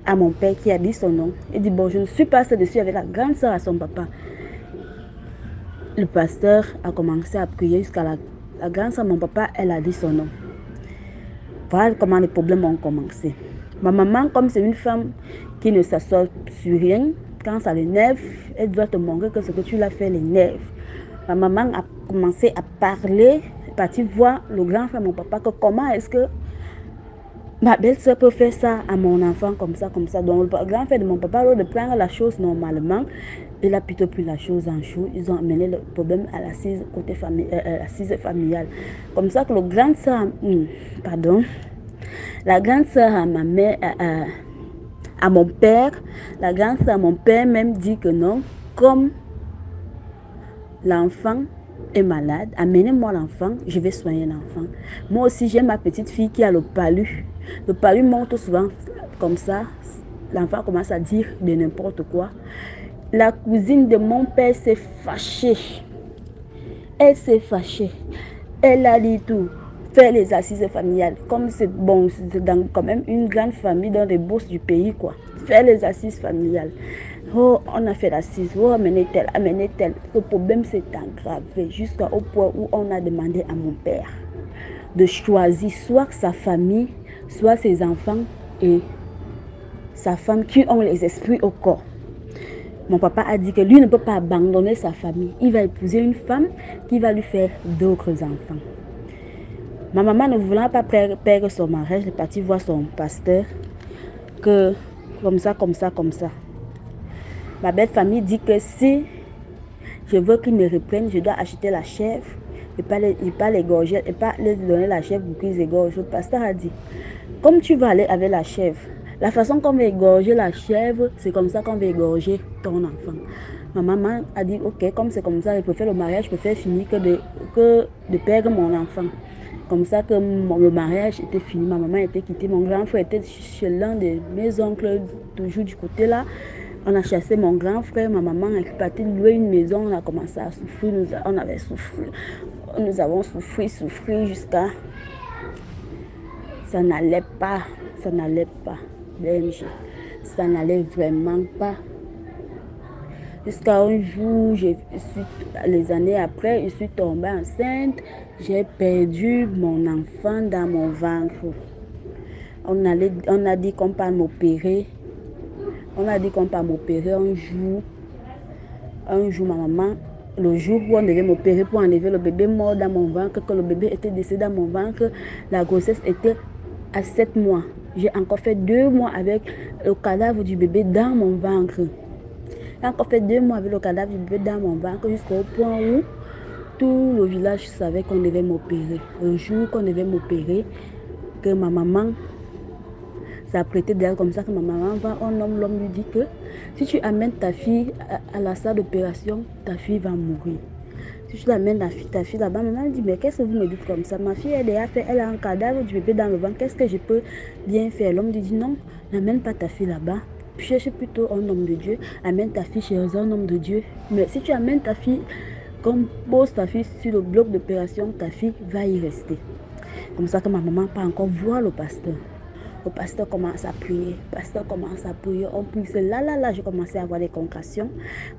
à mon père qui a dit son nom. Elle dit, bon, je ne suis pas seule. Je suis avec la grande soeur à son papa. Le pasteur a commencé à prier jusqu'à la grande soeur. Mon papa, elle a dit son nom. Voilà comment les problèmes ont commencé. Ma maman, comme c'est une femme qui ne s'assoit sur rien, quand ça l'énerve, elle doit te montrer que ce que tu l'as fait l'énerve. Ma maman a commencé à parler, partie voir le grand frère, mon papa, que comment est-ce que ma belle-soeur peut faire ça à mon enfant comme ça, comme ça. Donc le grand frère de mon papa, au lieu de prendre la chose normalement, il a plutôt pris la chose en chaud. Ils ont amené le problème à l'assise côté familiale. Comme ça que le grand sœur, la grande sœur à ma mère, à mon père, la grande sœur à mon père même dit que non, comme l'enfant est malade, amenez-moi l'enfant, je vais soigner l'enfant. Moi aussi, j'ai ma petite fille qui a le palu. Le palu monte souvent comme ça. L'enfant commence à dire de n'importe quoi. La cousine de mon père s'est fâchée. Elle s'est fâchée. Elle a dit tout. Faire les assises familiales. Comme c'est bon, c'est dans quand même une grande famille dans les bourses du pays, quoi. Faire les assises familiales. Oh, on a fait l'assise. Oh, amenez tel, amenez tel. Le problème s'est aggravé jusqu'au point où on a demandé à mon père de choisir soit sa famille, soit ses enfants et sa femme qui ont les esprits au corps. Mon papa a dit que lui ne peut pas abandonner sa famille. Il va épouser une femme qui va lui faire d'autres enfants. Ma maman ne voulant pas perdre son mariage, elle est partie voir son pasteur. Que comme ça, comme ça, comme ça. Ma belle famille dit que si je veux qu'ils me reprennent, je dois acheter la chèvre et pas l'égorger, et pas les donner la chèvre pour qu'ils égorgent. Le pasteur a dit, comme tu vas aller avec la chèvre, la façon qu'on va égorger la chèvre, c'est comme ça qu'on va égorger ton enfant. Ma maman a dit, ok, comme c'est comme ça, je préfère le mariage, je préfère finir que de perdre mon enfant. Comme ça que le mariage était fini, ma maman était quittée, mon grand frère était chez l'un de mes oncles, toujours du côté là. On a chassé mon grand frère, ma maman est partie louer une maison, on a commencé à souffrir, on avait souffert. Nous avons souffert jusqu'à... Ça n'allait pas, BMG. Ça n'allait vraiment pas. Jusqu'à un jour, les années après, je suis tombée enceinte. J'ai perdu mon enfant dans mon ventre. On a dit qu'on va m'opérer. On a dit qu'on va m'opérer un jour. Un jour, ma maman, le jour où on devait m'opérer pour enlever le bébé mort dans mon ventre, que le bébé était décédé dans mon ventre, la grossesse était à 7 mois. J'ai encore fait 2 mois avec le cadavre du bébé dans mon ventre. J'ai encore fait 2 mois avec le cadavre du bébé dans mon ventre jusqu'au point où tout le village savait qu'on devait m'opérer. Un jour qu'on devait m'opérer, que ma maman s'apprêtait d'elle comme ça, que ma maman va, l'homme lui dit que si tu amènes ta fille à la salle d'opération, ta fille va mourir. Si tu amènes ta fille là-bas, maman dit, mais qu'est-ce que vous me dites comme ça? Ma fille, elle a un cadavre du bébé dans le ventre, qu'est-ce que je peux bien faire? L'homme lui dit, non, n'amène pas ta fille là-bas. cherche plutôt un homme de Dieu. Amène ta fille chez un homme de Dieu. Mais si tu amènes ta fille, comme pose ta fille sur le bloc d'opération, ta fille va y rester. Comme ça que ma maman pas encore voir le pasteur. Le pasteur commence à prier. Le pasteur commence à prier. On prie. C'est là, j'ai commencé à avoir des concrétions.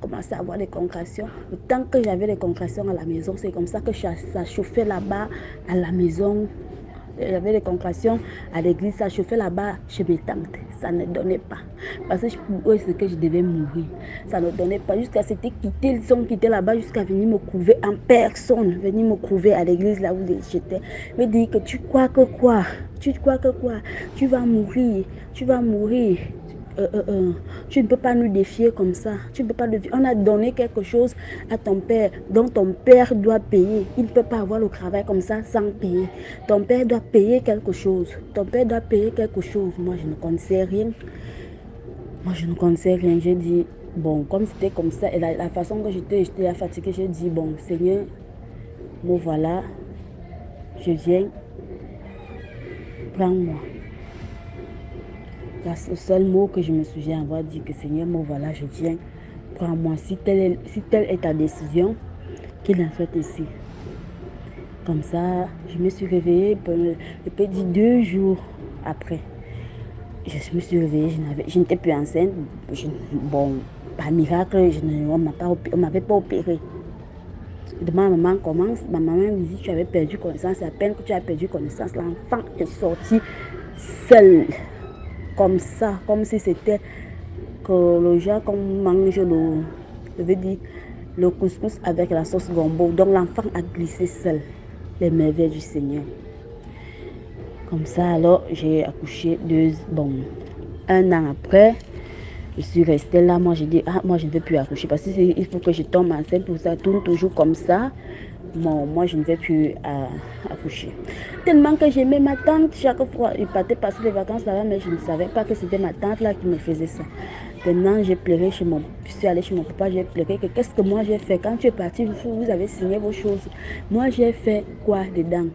Le temps que j'avais les concrétions à la maison, c'est comme ça que ça chauffait là-bas à la maison. J'avais les concrétions à l'église, ça chauffait là-bas chez mes tantes. Ça ne donnait pas. Parce que pour eux, c'est que je devais mourir. Ça ne donnait pas. Jusqu'à c'était quitté, ils sont quittés là-bas jusqu'à venir me couver en personne. Venir me couver à l'église là où j'étais. Me dire que tu crois que quoi? Tu vas mourir. Tu vas mourir. Tu ne peux pas nous défier comme ça. Tu ne peux pas défier. On a donné quelque chose à ton père dont ton père doit payer. Il ne peut pas avoir le travail comme ça sans payer. Ton père doit payer quelque chose. Moi, je ne connaissais rien. J'ai dit, bon, comme c'était comme ça, et la façon que j'étais fatiguée, j'ai dit, bon, Seigneur, me voilà, je viens, prends-moi. C'est le seul mot que je me souviens avoir dit que Seigneur, me voilà, je viens, prends-moi. Si telle est ta décision, qu'il en soit ici. Comme ça, je me suis réveillée, je peux dire 2 jours après. Je me suis réveillée, je n'étais plus enceinte. Bon, par miracle, on ne m'avait pas opérée. Ma maman commence, ma maman me dit, tu avais perdu connaissance. À peine que tu as perdu connaissance, l'enfant est sorti seul. Comme ça, comme si c'était que le genre qu'on mange le couscous avec la sauce gombo. Donc l'enfant a glissé seul. Les merveilles du Seigneur. Comme ça, alors j'ai accouché 1 an après. Je suis restée là. Moi, j'ai dit, moi je ne vais plus accoucher parce qu'il faut que je tombe enceinte. Pour ça tourne toujours comme ça. Bon, moi, je ne vais plus accoucher. Tellement que j'aimais ma tante. Chaque fois, il partait passer les vacances là-bas, mais je ne savais pas que c'était ma tante là qui me faisait ça. Maintenant, j'ai pleuré je suis allée chez mon papa, j'ai pleuré que qu'est-ce que moi j'ai fait. Quand tu es parti, vous avez signé vos choses. Moi, j'ai fait quoi dedans?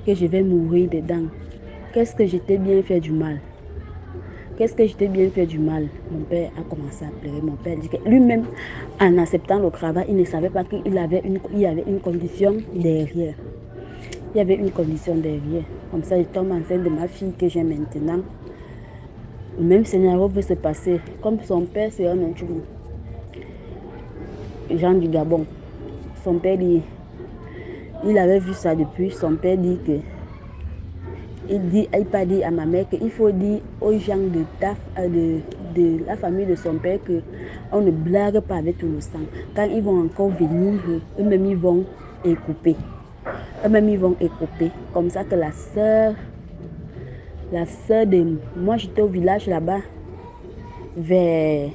Que je vais mourir dedans. Qu'est-ce que j'étais bien fait du mal? Mon père a commencé à pleurer. Mon père dit que lui-même, en acceptant le travail, il ne savait pas qu'il y avait une condition derrière. Comme ça, je tombe enceinte de ma fille que j'ai maintenant. Le même scénario peut se passer. Comme son père, c'est un Intchoumou. Jean du Gabon. Son père dit, il avait vu ça depuis. Son père dit que il pas dit à ma mère qu'il faut dire aux gens de la famille de son père qu'on ne blague pas avec tout le sang. Quand ils vont encore venir, eux-mêmes ils vont écouper. Comme ça que la sœur de moi, j'étais au village là-bas, vers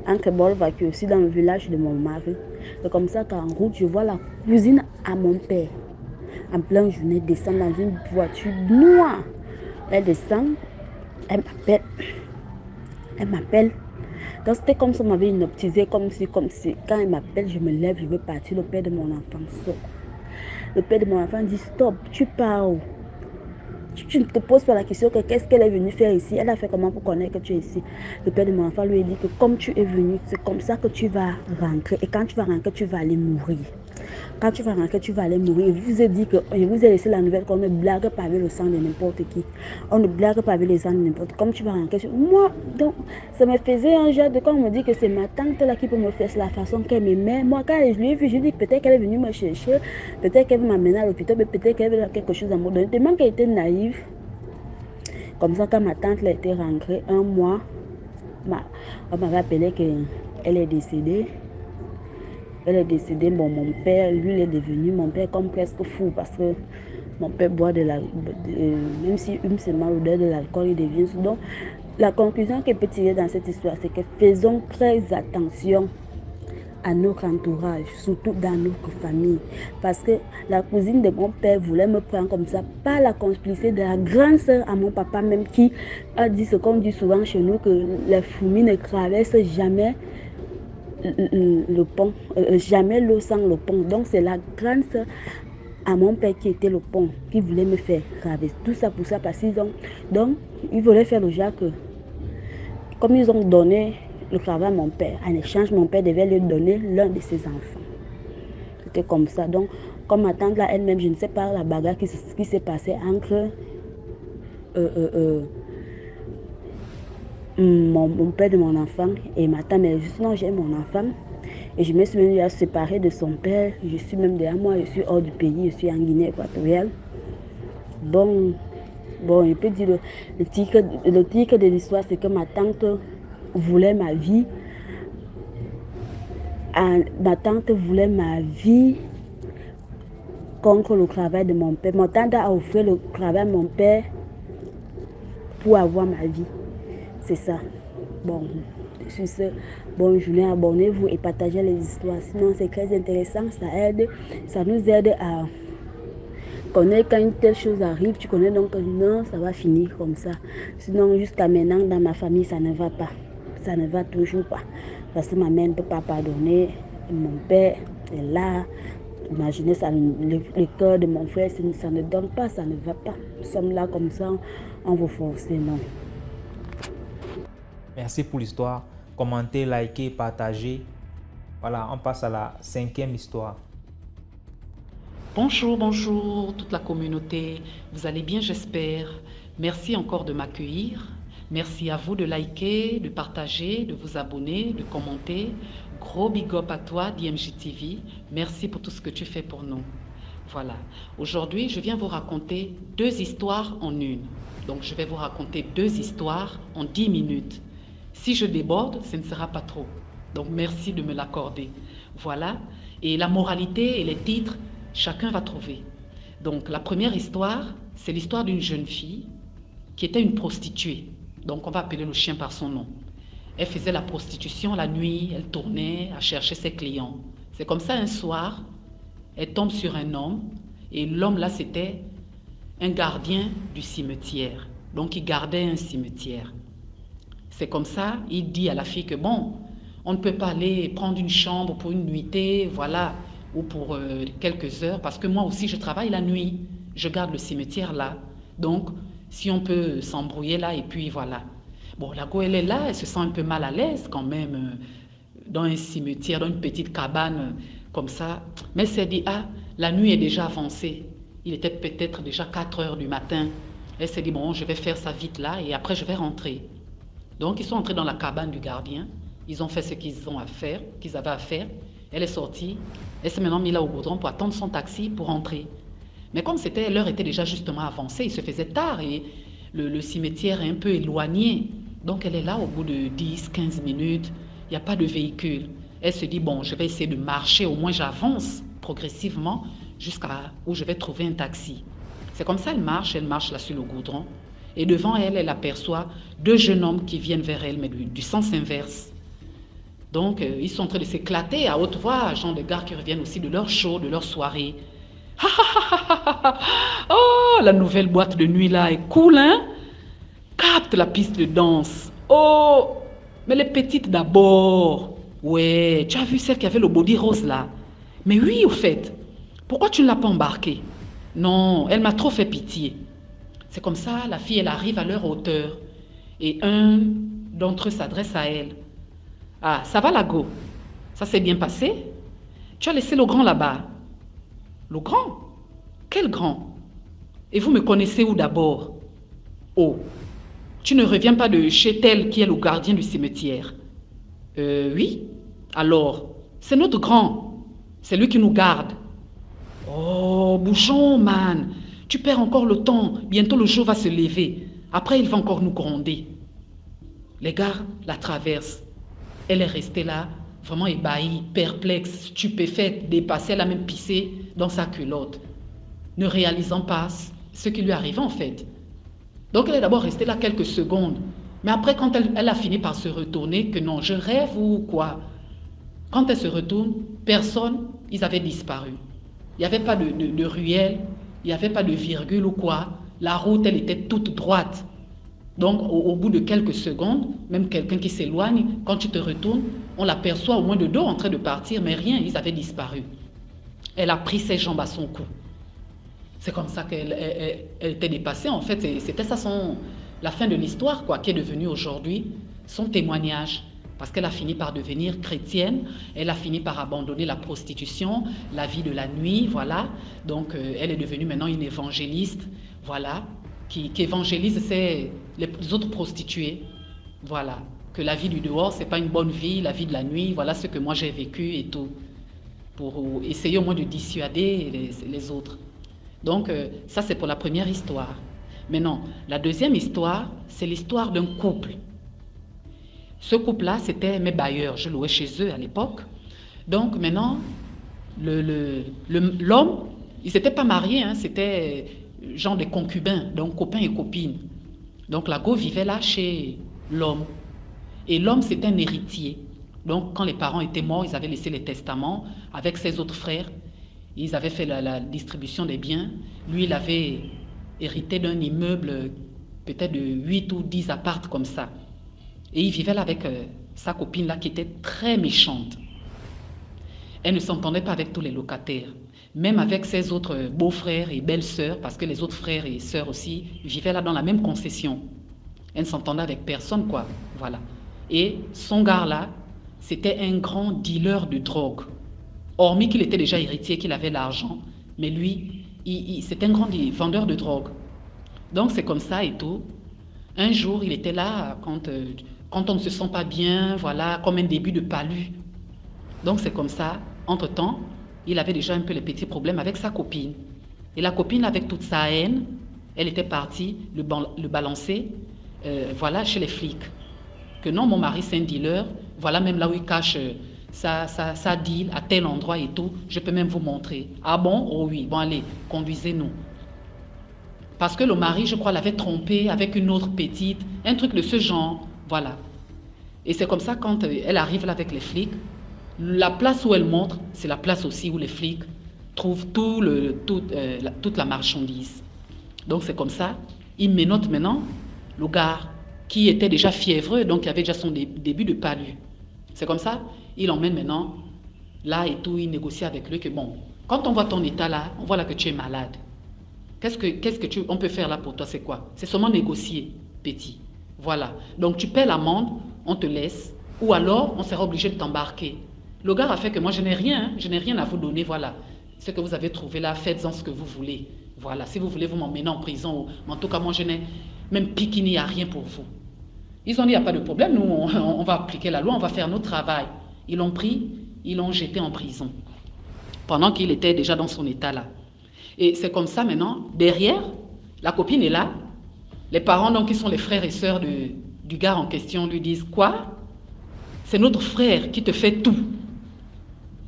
Ankebol-Va, qui est aussi dans le village de mon mari. C'est comme ça qu'en route, je vois la cousine à mon père. En pleine journée, descend dans une voiture noire. Elle descend, elle m'appelle. Donc c'était comme si on m'avait hypnotisé, comme si quand elle m'appelle, je me lève, je veux partir. Le père de mon enfant sort. Le père de mon enfant dit stop, tu pars où? Tu ne te poses pas la question que qu'est-ce qu'elle est venue faire ici. Elle a fait comment pour connaître que tu es ici. Le père de mon enfant lui a dit que comme tu es venu, c'est comme ça que tu vas rentrer. Et quand tu vas rentrer, tu vas aller mourir. Je vous ai dit que je vous ai laissé la nouvelle qu'on ne blague pas avec le sang de n'importe qui. On ne blague pas avec les sang de n'importe qui. Comme tu vas rentrer. Moi, donc, ça me faisait un genre de quand on me dit que c'est ma tante là qui peut me faire la façon qu'elle m'aimait. Moi, quand je lui ai vu, je dis peut-être qu'elle est venue me chercher. Peut-être qu'elle veut m'amener à l'hôpital. Peut-être qu'elle veut quelque chose à me donner. Tellement qu'elle était naïve. Comme ça, quand ma tante là était rentrée, 1 mois, on m'avait appelé qu'elle est décédée. Bon, mon père, lui, il est devenu, mon père, comme presque fou, parce que mon père boit même si c'est mal l'odeur de l'alcool, il devient fou. Donc, la conclusion que peut tirer dans cette histoire, c'est que faisons très attention à notre entourage, surtout dans notre famille. Parce que la cousine de mon père voulait me prendre comme ça, pas la complicité de la grande sœur à mon papa même, qui a dit ce qu'on dit souvent chez nous, que les fourmis ne traversent jamais le pont, jamais l'eau sans le pont. Donc c'est la grande sœur à mon père qui était le pont, qui voulait me faire graver. Tout ça pour ça, parce qu'ils ont... Donc, ils voulaient faire le genre que, comme ils ont donné le travail à mon père, en échange, mon père devait lui donner l'un de ses enfants. C'était comme ça. Donc, comme ma tante là, elle-même, je ne sais pas la bagarre qui s'est passée entre mon père de mon enfant et ma tante. Mais justement, j'ai mon enfant. Et je me suis même séparée de son père. Je suis même derrière moi, je suis hors du pays, je suis en Guinée équatoriale. Bon, je peux dire, le titre de l'histoire, c'est que ma tante voulait ma vie. Ma tante voulait ma vie contre le travail de mon père. Ma tante a offert le travail à mon père pour avoir ma vie. C'est ça. Bon, sur ce, bonne journée, abonnez-vous et partagez les histoires. Sinon, c'est très intéressant, ça nous aide à connaître quand une telle chose arrive. Tu connais donc que non, ça va finir comme ça. Sinon, jusqu'à maintenant, dans ma famille, ça ne va pas. Ça ne va toujours pas. Parce que ma mère ne peut pas pardonner. Mon père est là. Imaginez ça, le cœur de mon frère, ça ne donne pas, ça ne va pas. Nous sommes là comme ça, on vous force, non. Merci pour l'histoire. Commentez, likez, partagez. Voilà, on passe à la 5e histoire. Bonjour, bonjour toute la communauté. Vous allez bien, j'espère. Merci encore de m'accueillir. Merci à vous de liker, de partager, de vous abonner, de commenter. Gros big up à toi, DMJ TV. Merci pour tout ce que tu fais pour nous. Voilà. Aujourd'hui, je viens vous raconter 2 histoires en une. Donc, je vais vous raconter 2 histoires en 10 minutes. Si je déborde, ce ne sera pas trop. Donc, merci de me l'accorder. Voilà. Et la moralité et les titres, chacun va trouver. Donc, la première histoire, c'est l'histoire d'une jeune fille qui était une prostituée. Donc, on va appeler le chien par son nom. Elle faisait la prostitution la nuit, elle tournait à chercher ses clients. C'est comme ça, un soir, elle tombe sur un homme, et l'homme là, c'était un gardien du cimetière. Donc, il gardait un cimetière. C'est comme ça, il dit à la fille que bon, on ne peut pas aller prendre une chambre pour une nuitée, voilà, ou pour quelques heures, parce que moi aussi, je travaille la nuit, je garde le cimetière là. Donc, si on peut s'embrouiller là, et puis voilà. Bon, la go, elle est là, elle se sent un peu mal à l'aise quand même, dans un cimetière, dans une petite cabane, comme ça. Mais elle s'est dit, ah, la nuit est déjà avancée. Il était peut-être déjà 4 heures du matin. Elle s'est dit, bon, je vais faire ça vite là, et après je vais rentrer. Donc, ils sont entrés dans la cabane du gardien. Ils ont fait ce qu'ils avaient à faire. Elle est sortie. Elle s'est maintenant mise là au goudron pour attendre son taxi pour rentrer. Mais comme l'heure était déjà justement avancée, il se faisait tard et le cimetière est un peu éloigné. Donc, elle est là au bout de 10-15 minutes. Il n'y a pas de véhicule. Elle se dit, bon, je vais essayer de marcher. Au moins, j'avance progressivement jusqu'à où je vais trouver un taxi. C'est comme ça, elle marche là sur le goudron. Et devant elle, elle aperçoit 2 jeunes hommes qui viennent vers elle, mais du sens inverse. Donc, ils sont en train de s'éclater à haute voix, genre de gars qui reviennent aussi de leur show, de leur soirée. Oh, la nouvelle boîte de nuit là est cool, hein? Capte la piste de danse. Oh, mais les petites d'abord. Ouais, tu as vu celle qui avait le body rose là? Mais oui, au fait. Pourquoi tu ne l'as pas embarquée? Non, elle m'a trop fait pitié. C'est comme ça, la fille, elle arrive à leur hauteur. Et un d'entre eux s'adresse à elle. Ah, ça va, la go? Ça s'est bien passé? Tu as laissé le grand là-bas. Le grand? Quel grand? Et vous me connaissez où d'abord? Oh, tu ne reviens pas de chez tel qui est le gardien du cimetière? Oui. Alors, c'est notre grand. C'est lui qui nous garde. Oh, bouchon, man. Tu perds encore le temps. Bientôt le jour va se lever. Après, il va encore nous gronder. Les gars la traversent. Elle est restée là, vraiment ébahie, perplexe, stupéfaite, dépassée. Elle a même pissé dans sa culotte, ne réalisant pas ce qui lui arrivait en fait. Donc, elle est d'abord restée là quelques secondes. Mais après, quand elle a fini par se retourner, que non, je rêve ou quoi? Quand elle se retourne, personne, ils avaient disparu. Il n'y avait pas de ruelle, il n'y avait pas de virgule ou quoi. La route, elle était toute droite. Donc, au bout de quelques secondes, même quelqu'un qui s'éloigne, quand tu te retournes, on l'aperçoit au moins de dos en train de partir, mais rien, ils avaient disparu. Elle a pris ses jambes à son cou. C'est comme ça elle était dépassée. En fait, c'était ça la fin de l'histoire, quoi, qui est devenue aujourd'hui son témoignage. Parce qu'elle a fini par devenir chrétienne, elle a fini par abandonner la prostitution, la vie de la nuit, voilà. Donc, elle est devenue maintenant une évangéliste, voilà, qui évangélise les autres prostituées, voilà. Que la vie du dehors, c'est pas une bonne vie, la vie de la nuit, voilà ce que moi j'ai vécu et tout, pour essayer au moins de dissuader les autres. Donc, ça c'est pour la première histoire. Maintenant, la deuxième histoire, c'est l'histoire d'un couple. Ce couple-là, c'était mes bailleurs. Je louais chez eux à l'époque. Donc maintenant, l'homme, ils n'étaient pas mariés, hein, c'était genre des concubins, donc copains et copines. Donc la go vivait là chez l'homme. Et l'homme, c'était un héritier. Donc quand les parents étaient morts, ils avaient laissé les testaments avec ses autres frères. Ils avaient fait la distribution des biens. Lui, il avait hérité d'un immeuble, peut-être de 8 ou 10 appartes comme ça. Et il vivait là avec sa copine là qui était très méchante. Elle ne s'entendait pas avec tous les locataires, même avec ses autres beaux-frères et belles-sœurs, parce que les autres frères et sœurs aussi vivaient là dans la même concession. Elle ne s'entendait avec personne, quoi. Voilà. Et son gars là, c'était un grand dealer de drogue. Hormis qu'il était déjà héritier, qu'il avait l'argent, mais lui, c'était un grand vendeur de drogue. Donc c'est comme ça et tout. Un jour, il était là quand on ne se sent pas bien, voilà, comme un début de palu. Donc c'est comme ça. Entre-temps, il avait déjà un peu les petits problèmes avec sa copine. Et la copine, avec toute sa haine, elle était partie le balancer, voilà, chez les flics. Que non, mon mari c'est un dealer, voilà même là où il cache sa deal à tel endroit et tout, je peux même vous montrer. Ah bon? Oh oui, bon allez, conduisez-nous. Parce que le mari, je crois, l'avait trompé avec une autre petite, un truc de ce genre, voilà. Et c'est comme ça, quand elle arrive là avec les flics, la place où elle montre, c'est la place aussi où les flics trouvent toute la marchandise. Donc c'est comme ça, il ménote maintenant le gars qui était déjà fiévreux, donc il avait déjà son début de palu. C'est comme ça, il emmène maintenant là et tout, il négocie avec lui que bon, quand on voit ton état là, on voit là que tu es malade. Qu'est-ce que on peut faire là pour toi, c'est quoi? C'est seulement négocier, petit. Voilà. Donc tu paies l'amende, on te laisse, ou alors on sera obligé de t'embarquer. Le gars a fait que moi je n'ai rien à vous donner, voilà. Ce que vous avez trouvé là, faites-en ce que vous voulez. Voilà, si vous voulez vous m'emmener en prison, en tout cas moi je n'ai même piquini à rien pour vous. Ils ont dit, il n'y a pas de problème, nous on va appliquer la loi, on va faire notre travail. Ils l'ont pris, ils l'ont jeté en prison, pendant qu'il était déjà dans son état là. Et c'est comme ça maintenant, derrière, la copine est là, les parents donc qui sont les frères et sœurs du gars en question lui disent, quoi? C'est notre frère qui te fait tout,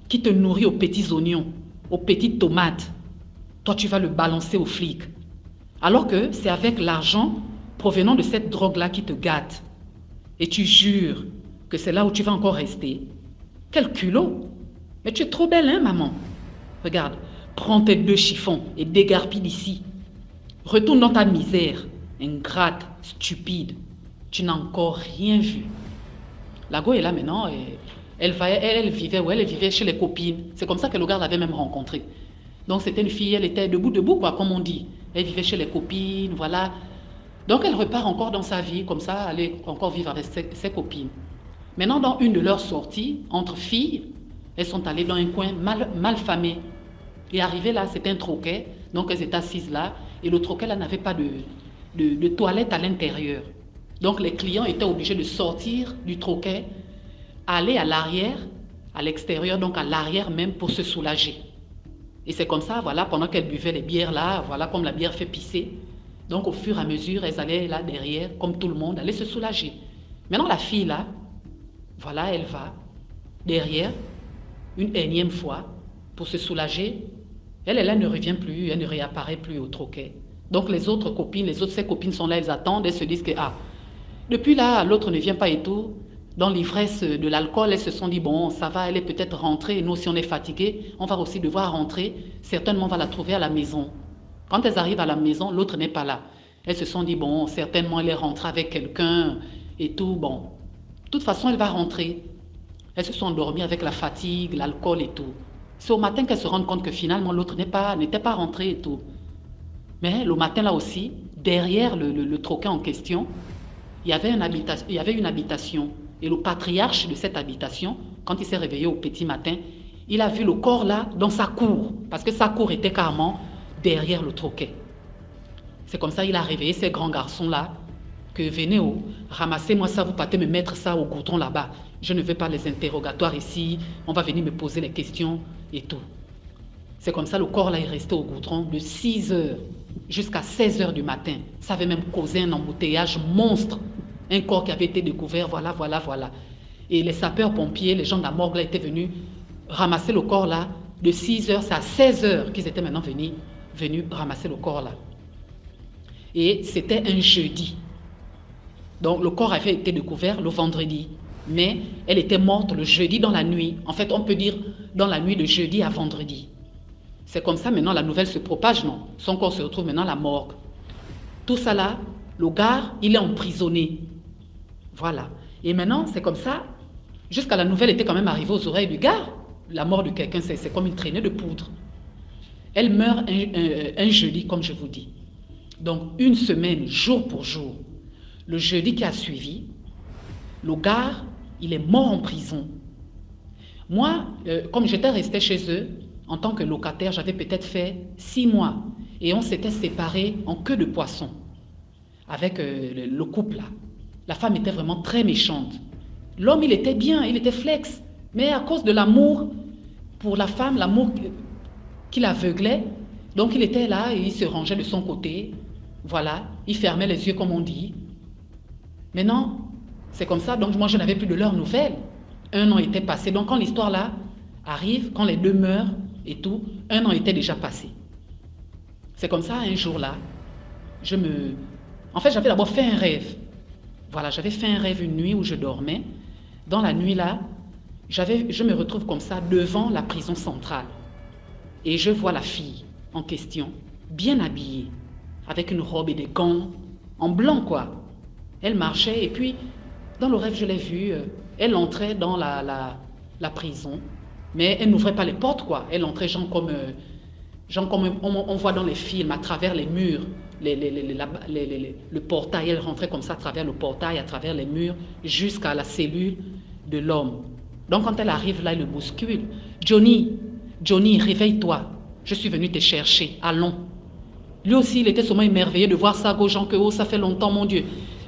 qui te nourrit aux petits oignons, aux petites tomates. Toi tu vas le balancer aux flics. Alors que c'est avec l'argent provenant de cette drogue-là qui te gâte. Et tu jures que c'est là où tu vas encore rester. Quel culot! Mais tu es trop belle, hein, maman? Regarde, prends tes 2 chiffons et dégarpille d'ici. Retourne dans ta misère, ingrate, stupide. Tu n'as encore rien vu. La go est là maintenant et elle vivait chez les copines. C'est comme ça que le gars l'avait même rencontré. Donc c'était une fille, elle était debout, quoi, comme on dit. Elle vivait chez les copines, voilà. Donc elle repart encore dans sa vie, comme ça, aller encore vivre avec ses copines. Maintenant, dans une de leurs sorties, entre filles, elles sont allées dans un coin mal famé. Et arrivées là, c'était un troquet, donc elles étaient assises là, et le troquet là n'avait pas de toilette à l'intérieur. Donc les clients étaient obligés de sortir du troquet, aller à l'arrière, à l'extérieur, donc à l'arrière même, pour se soulager. Et c'est comme ça, voilà, pendant qu'elles buvaient les bières là, voilà, comme la bière fait pisser. Donc au fur et à mesure, elles allaient là derrière, comme tout le monde, aller se soulager. Maintenant la fille là, voilà, elle va derrière, une énième fois, pour se soulager. Elle ne revient plus, elle ne réapparaît plus au troquet. Donc les autres copines, ses copines sont là, elles attendent, elles se disent que, ah, depuis là, l'autre ne vient pas et tout. Dans l'ivresse de l'alcool, elles se sont dit, bon, ça va, elle est peut-être rentrée. Nous, si on est fatigué, on va aussi devoir rentrer. Certainement, on va la trouver à la maison. Quand elles arrivent à la maison, l'autre n'est pas là. Elles se sont dit, bon, certainement, elle est rentrée avec quelqu'un et tout. Bon, de toute façon, elle va rentrer. Elles se sont endormies avec la fatigue, l'alcool et tout. C'est au matin qu'elles se rendent compte que finalement, l'autre n'était pas rentrée et tout. Mais le matin là aussi, derrière le troquet en question, il y avait une habitation. Et le patriarche de cette habitation, quand il s'est réveillé au petit matin, il a vu le corps là dans sa cour, parce que sa cour était carrément derrière le troquet. C'est comme ça qu'il a réveillé ces grands garçons là, que venez, ramassez-moi ça, vous partez me mettre ça au goudron là-bas. Je ne veux pas les interrogatoires ici, on va venir me poser les questions et tout. C'est comme ça le corps là est resté au goudron de 6 h jusqu'à 16 h du matin. Ça avait même causé un embouteillage monstre. Un corps qui avait été découvert, voilà. Et les sapeurs-pompiers, les gens de la morgue là étaient venus ramasser le corps là. De 6 h, c'est à 16 h qu'ils étaient maintenant venus ramasser le corps là. Et c'était un jeudi. Donc le corps avait été découvert le vendredi. Mais elle était morte le jeudi dans la nuit. En fait, on peut dire dans la nuit de jeudi à vendredi. C'est comme ça maintenant la nouvelle se propage, non? Son corps se retrouve maintenant à la morgue. Tout ça là, le gars, il est emprisonné. Voilà. Et maintenant, c'est comme ça, jusqu'à la nouvelle était quand même arrivée aux oreilles du gars. La mort de quelqu'un, c'est comme une traînée de poudre. Elle meurt un jeudi, comme je vous dis. Donc, une semaine, jour pour jour. Le jeudi qui a suivi, le gars, il est mort en prison. Moi, comme j'étais restée chez eux, en tant que locataire, j'avais peut-être fait 6 mois. Et on s'était séparés en queue de poisson avec le couple là. La femme était vraiment très méchante. L'homme, il était bien, il était flex. Mais à cause de l'amour pour la femme, l'amour qui l'aveuglait, donc il était là et il se rangeait de son côté. Voilà, il fermait les yeux comme on dit. Mais non, c'est comme ça. Donc moi, je n'avais plus de leurs nouvelles. 1 an était passé. Donc quand l'histoire là arrive, quand les deux meurent et tout, 1 an était déjà passé. C'est comme ça, un jour là, en fait, j'avais d'abord fait un rêve. Voilà, j'avais fait un rêve une nuit où je dormais. Dans la nuit là, je me retrouve comme ça devant la prison centrale. Et je vois la fille en question, bien habillée, avec une robe et des gants, en blanc quoi. Elle marchait et puis, dans le rêve, je l'ai vue, elle entrait dans la prison, mais elle n'ouvrait pas les portes quoi. Elle entrait genre comme on voit dans les films, à travers les murs, le portail, elle rentrait comme ça à travers le portail, à travers les murs, jusqu'à la cellule de l'homme. Donc quand elle arrive là, elle le bouscule. Johnny, réveille-toi, je suis venu te chercher, allons. Lui aussi, il était seulement émerveillé de voir ça, Gaujean, que oh, ça fait longtemps, mon Dieu,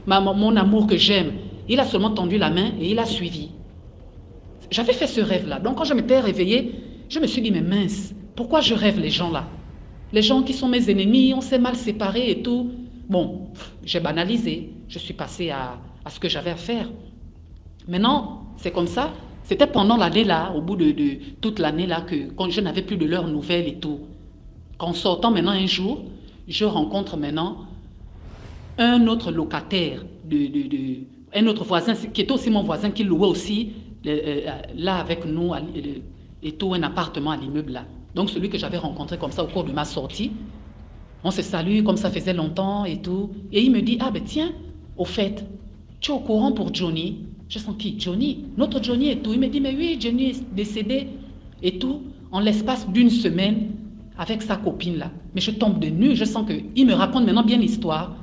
mon amour que j'aime. Il a seulement tendu la main et il a suivi. J'avais fait ce rêve-là. Donc quand je m'étais réveillée, je me suis dit, mais mince, pourquoi je rêve les gens là? Les gens qui sont mes ennemis, on s'est mal séparés et tout. Bon, j'ai banalisé. Je suis passée à ce que j'avais à faire. Maintenant, c'est comme ça. C'était pendant l'année là, au bout de toute l'année là, que quand je n'avais plus de leurs nouvelles et tout. Qu'en sortant maintenant un jour, je rencontre maintenant un autre locataire, un autre voisin, qui était aussi mon voisin, qui louait aussi là avec nous et tout, un appartement à l'immeuble là. Donc celui que j'avais rencontré comme ça au cours de ma sortie, on se salue comme ça faisait longtemps et tout. Et il me dit, ah ben tiens, au fait, tu es au courant pour Johnny? Je sens qui? Johnny? Notre Johnny et tout. Il me dit, mais oui, Johnny est décédé et tout, en l'espace d'une semaine avec sa copine là. Mais je tombe de nu, je sens qu'il me raconte maintenant bien l'histoire,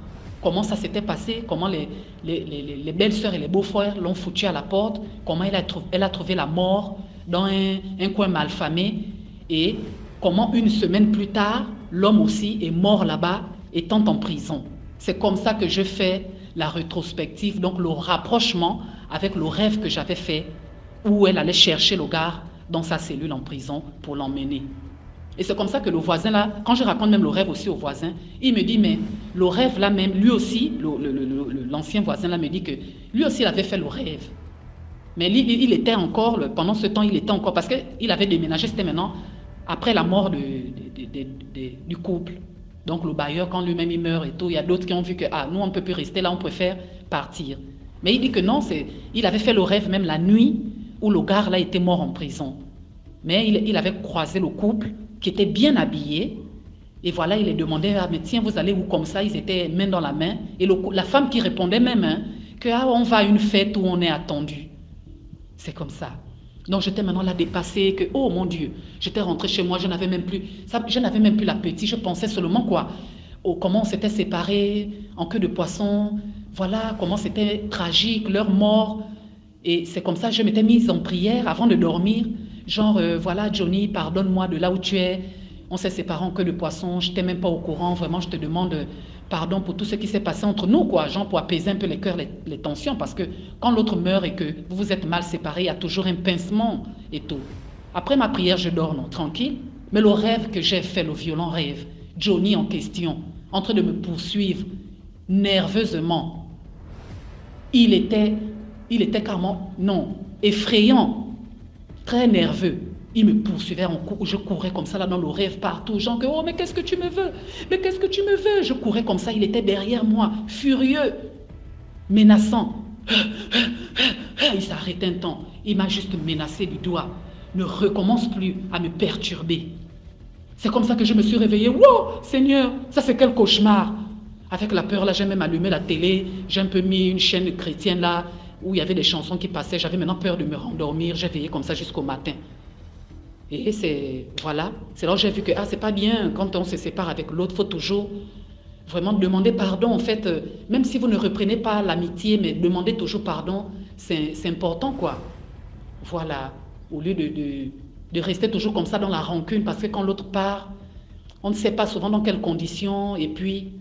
comment ça s'était passé, comment les belles-sœurs et les beaux-frères l'ont foutu à la porte, comment elle a trouvé la mort dans un coin malfamé. Et comment une semaine plus tard, l'homme aussi est mort là-bas, étant en prison. C'est comme ça que je fais la rétrospective, donc le rapprochement avec le rêve que j'avais fait, où elle allait chercher le gars dans sa cellule en prison pour l'emmener. Et c'est comme ça que le voisin là, quand je raconte même le rêve aussi au voisin, il me dit, mais le rêve là même, lui aussi, l'ancien voisin là me dit que lui aussi il avait fait le rêve. Mais il était encore, pendant ce temps, il était encore, parce qu'il avait déménagé, c'était maintenant après la mort du couple. Donc le bailleur, quand lui-même il meurt et tout, il y a d'autres qui ont vu que nous on ne peut plus rester là, on préfère partir. Mais il dit que non, il avait fait le rêve même la nuit où le gars là était mort en prison. Mais il avait croisé le couple qui était bien habillé. Et voilà, il les demandait, mais tiens, vous allez où comme ça? Ils étaient main dans la main. Et la femme qui répondait même que on va à une fête où on est attendu. C'est comme ça. Donc j'étais maintenant là dépassée, que oh mon Dieu, j'étais rentrée chez moi, je n'avais même plus l'appétit, je pensais seulement quoi, comment on s'était séparés en queue de poisson. Voilà comment c'était tragique, leur mort. Et c'est comme ça que je m'étais mise en prière avant de dormir. Genre, voilà, Johnny, pardonne-moi de là où tu es. On s'est séparés en queue de poisson. Je n'étais même pas au courant. Vraiment, je te demande pardon pour tout ce qui s'est passé entre nous, quoi. Genre, pour apaiser un peu les cœurs, les tensions. Parce que quand l'autre meurt et que vous vous êtes mal séparés, il y a toujours un pincement et tout. Après ma prière, je dors, non, tranquille. Mais le rêve que j'ai fait, le violent rêve, Johnny en question, en train de me poursuivre nerveusement. Il était carrément, non, effrayant, très nerveux. Il me poursuivait, je courais comme ça là dans le rêve partout, genre que, oh mais qu'est-ce que tu me veux? Mais qu'est-ce que tu me veux? Je courais comme ça, il était derrière moi, furieux, menaçant. Il s'est arrêté un temps, il m'a juste menacé du doigt. Ne recommence plus à me perturber. C'est comme ça que je me suis réveillée. Wow, Seigneur, ça c'est quel cauchemar. Avec la peur là, j'ai même allumé la télé, j'ai un peu mis une chaîne chrétienne là, où il y avait des chansons qui passaient. J'avais maintenant peur de me rendormir, j'ai veillé comme ça jusqu'au matin. Et c'est, voilà, c'est là où j'ai vu que, c'est pas bien, quand on se sépare avec l'autre, il faut toujours vraiment demander pardon. En fait, même si vous ne reprenez pas l'amitié, mais demandez toujours pardon, c'est important, quoi. Voilà, au lieu de rester toujours comme ça dans la rancune, parce que quand l'autre part, on ne sait pas souvent dans quelles conditions, et puis,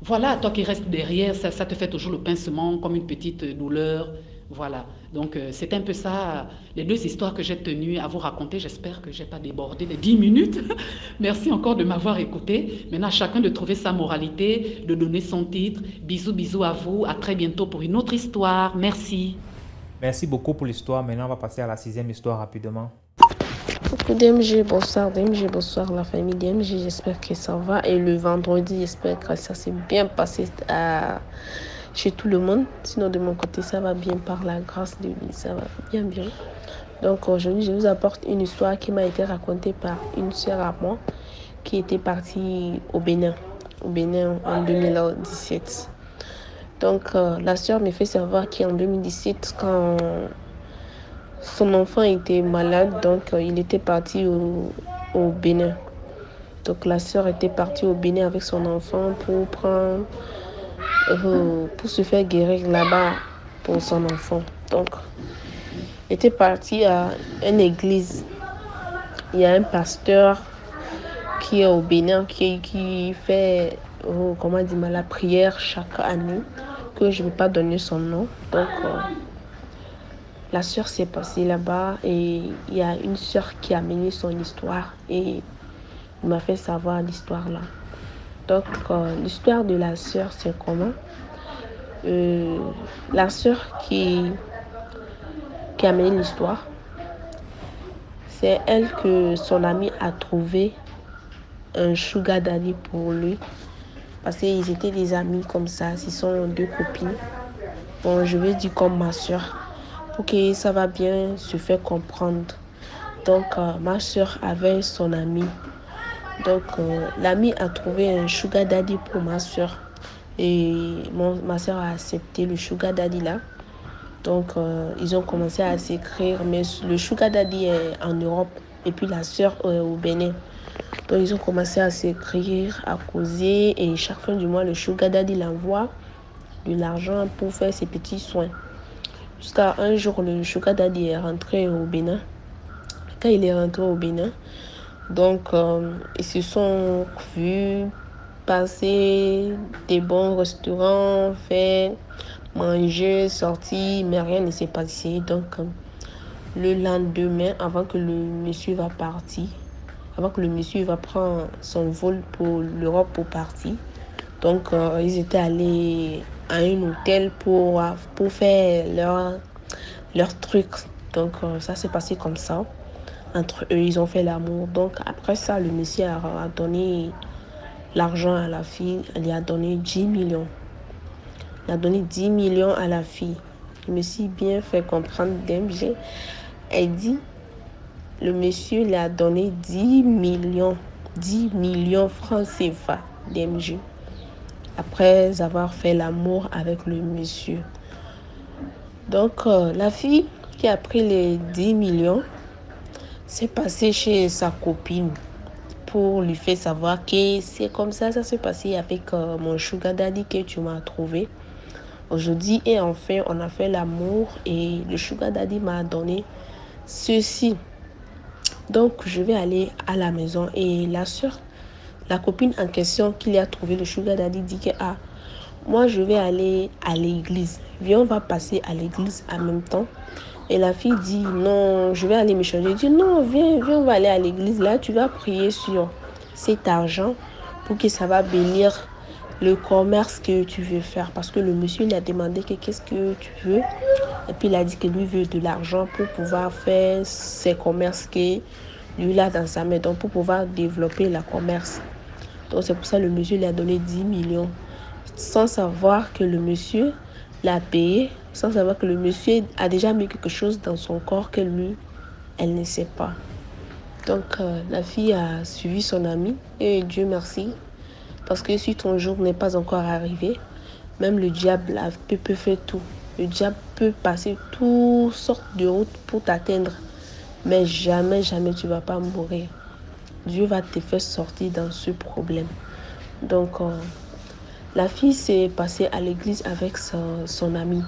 voilà, toi qui restes derrière, ça te fait toujours le pincement, comme une petite douleur. Voilà, donc c'est un peu ça, les deux histoires que j'ai tenues à vous raconter. J'espère que je n'ai pas débordé les 10 minutes. Merci encore de m'avoir écouté. Maintenant, à chacun de trouver sa moralité, de donner son titre. Bisous, bisous à vous. À très bientôt pour une autre histoire. Merci. Merci beaucoup pour l'histoire. Maintenant, on va passer à la 6e histoire rapidement. Coucou DMG, bonsoir DMG, bonsoir la famille DMG, j'espère que ça va. Et le vendredi, j'espère que ça s'est bien passé chez tout le monde. Sinon de mon côté, ça va bien par la grâce de Dieu, ça va bien. Donc aujourd'hui, je vous apporte une histoire qui m'a été racontée par une sœur à moi qui était partie au Bénin en 2017. Donc la sœur me fait savoir qu'en 2017, quand son enfant était malade, donc il était parti au Bénin. Donc la sœur était partie au Bénin avec son enfant pour se faire guérir là-bas pour son enfant. Donc, elle était partie à une église. Il y a un pasteur qui est au Bénin qui fait la prière chaque année, que je ne vais pas donner son nom. Donc, la sœur s'est passée là-bas et il y a une sœur qui a mené son histoire et il m'a fait savoir l'histoire là. Donc, l'histoire de la sœur, c'est comment? La sœur qui a mené l'histoire, c'est elle que son ami a trouvé un sugar daddy pour lui. Parce qu'ils étaient des amis comme ça, ce sont deux copines. Bon, je vais dire comme ma sœur, pour que ça va bien se faire comprendre. Donc, ma sœur avait son ami. Donc, l'ami a trouvé un sugar daddy pour ma soeur. Et ma soeur a accepté le sugar daddy là. Donc, ils ont commencé à s'écrire. Mais le sugar daddy est en Europe. Et puis, la soeur au Bénin. Donc, ils ont commencé à s'écrire, à causer. Et chaque fin du mois, le sugar daddy l'envoie de l'argent pour faire ses petits soins. Jusqu'à un jour, le sugar daddy est rentré au Bénin. Quand il est rentré au Bénin, donc, ils se sont vus passer des bons restaurants, faire manger, sortir, mais rien ne s'est passé. Donc, le lendemain, avant que le monsieur va prendre son vol pour l'Europe pour partir, donc ils étaient allés à un hôtel pour faire leur truc. Donc, ça s'est passé comme ça. Entre eux, ils ont fait l'amour. Donc, après ça, le monsieur a donné l'argent à la fille. Il lui a donné 10 millions. Il a donné 10 millions à la fille. Je me suis bien fait comprendre DMG. Elle dit, le monsieur lui a donné 10 millions francs CFA DMG. Après avoir fait l'amour avec le monsieur. Donc, la fille qui a pris les 10 millions, c'est passé chez sa copine. pour lui faire savoir que c'est comme ça s'est passé avec mon sugar daddy que tu m'as trouvé aujourd'hui. Et enfin, on a fait l'amour et le sugar daddy m'a donné ceci. Donc, je vais aller à la maison et la copine en question qui a trouvé le sugar daddy dit que moi, je vais aller à l'église. Viens, on va passer à l'église en même temps. Et la fille dit, non, je vais aller me changer. Elle dit, non, viens, on va aller à l'église. Là, tu vas prier sur cet argent pour que ça va bénir le commerce que tu veux faire. Parce que le monsieur, il a demandé que qu'est-ce que tu veux. Et puis, il a dit que lui veut de l'argent pour pouvoir faire ses commerces que lui a dans sa main. Donc, pour pouvoir développer le commerce. Donc, c'est pour ça que le monsieur lui a donné 10 millions. Sans savoir que le monsieur l'a payé, sans savoir que le monsieur a déjà mis quelque chose dans son corps que lui, elle ne sait pas. Donc, la fille a suivi son ami et Dieu merci. Parce que si ton jour n'est pas encore arrivé, même le diable peut faire tout. Le diable peut passer toutes sortes de routes pour t'atteindre. Mais jamais, jamais tu ne vas pas mourir. Dieu va te faire sortir dans ce problème. Donc, la fille s'est passée à l'église avec son ami.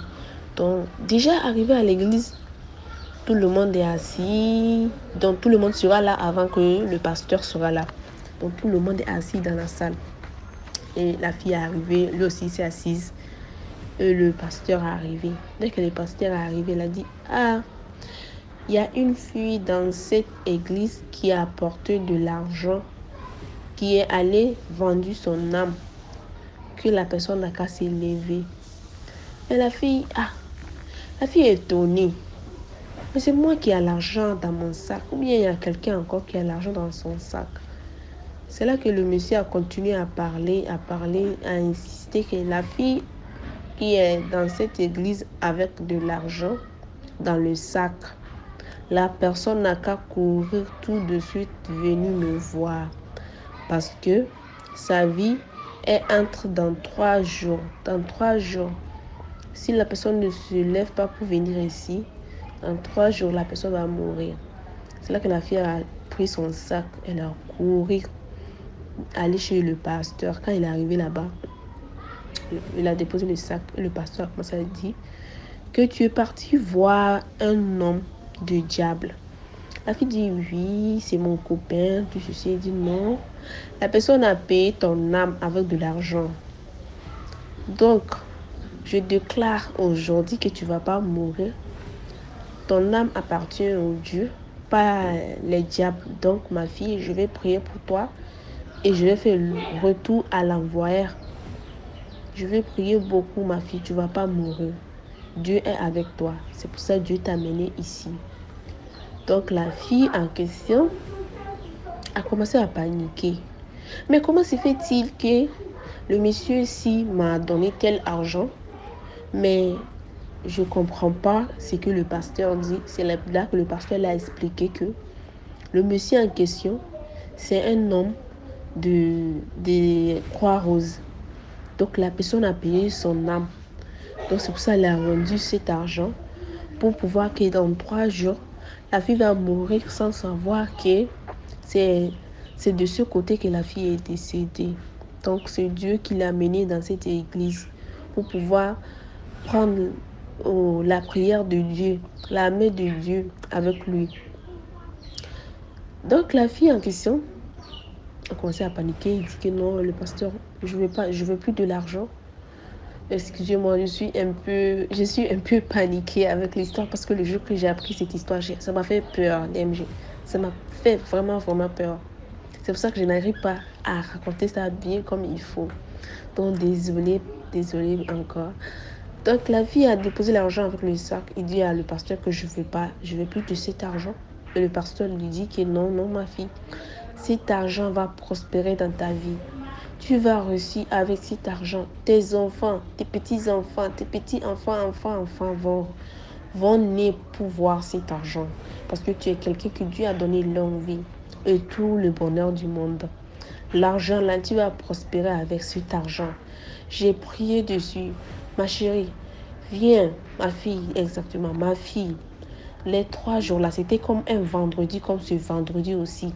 Donc, déjà arrivée à l'église, tout le monde est assis. Donc, tout le monde sera là avant que le pasteur sera là. Donc, tout le monde est assis dans la salle. Et la fille est arrivée, lui aussi s'est assise. Et le pasteur est arrivé. Dès que le pasteur est arrivé, il a dit, il y a une fille dans cette église qui a apporté de l'argent, qui est allée vendre son âme, que la personne n'a qu'à s'élever. Et la fille est étonnée. Mais c'est moi qui ai l'argent dans mon sac. Ou bien il y a quelqu'un encore qui a l'argent dans son sac. C'est là que le monsieur a continué à parler, à insister que la fille qui est dans cette église avec de l'argent dans le sac, la personne n'a qu'à courir tout de suite venir me voir. Parce que sa vie entre dans 3 jours. Dans 3 jours, si la personne ne se lève pas pour venir ici, dans 3 jours, la personne va mourir. C'est là que la fille a pris son sac, elle a couru, aller chez le pasteur. Quand il est arrivé là-bas, il a déposé le sac et le pasteur a commencé à dire que tu es parti voir un homme de diable. La fille dit oui, c'est mon copain, tout ceci. Elle dit non, la personne a payé ton âme avec de l'argent. Donc, je déclare aujourd'hui que tu ne vas pas mourir. Ton âme appartient au Dieu, pas les diables. Donc, ma fille, je vais prier pour toi et je vais faire le retour à l'envoyeur. Je vais prier beaucoup, ma fille, tu ne vas pas mourir. Dieu est avec toi. C'est pour ça que Dieu t'a amené ici. Donc, la fille en question a commencé à paniquer. Mais comment se fait-il que le monsieur ici m'a donné tel argent, mais je ne comprends pas ce que le pasteur dit. C'est là que le pasteur l'a expliqué que le monsieur en question, c'est un homme de Croix-Rouge. Donc, la personne a payé son âme. Donc, c'est pour ça qu'elle a rendu cet argent pour pouvoir que dans 3 jours, la fille va mourir sans savoir que c'est de ce côté que la fille est décédée. Donc, c'est Dieu qui l'a menée dans cette église pour pouvoir prendre la prière de Dieu, la main de Dieu avec lui. Donc, la fille en question a commencé à paniquer. Il dit que non, le pasteur, je veux plus de l'argent. Excusez-moi, je suis un peu paniquée avec l'histoire parce que le jour que j'ai appris cette histoire, ça m'a fait peur, DMG. Ça m'a fait vraiment, vraiment peur. C'est pour ça que je n'arrive pas à raconter ça bien comme il faut. Donc, désolée encore. Donc, la fille a déposé l'argent avec le sac. Il dit à le pasteur que je veux plus de cet argent. Et le pasteur lui dit que non, ma fille, cet argent va prospérer dans ta vie. Tu vas réussir avec cet argent. Tes enfants, tes petits-enfants, tes petits-enfants vont naître pour voir cet argent. Parce que tu es quelqu'un que Dieu a donné longue vie et tout le bonheur du monde. L'argent, là, tu vas prospérer avec cet argent. J'ai prié dessus. Ma chérie, viens, ma fille, exactement, ma fille. Les 3 jours là, c'était comme un vendredi, comme ce vendredi aussi.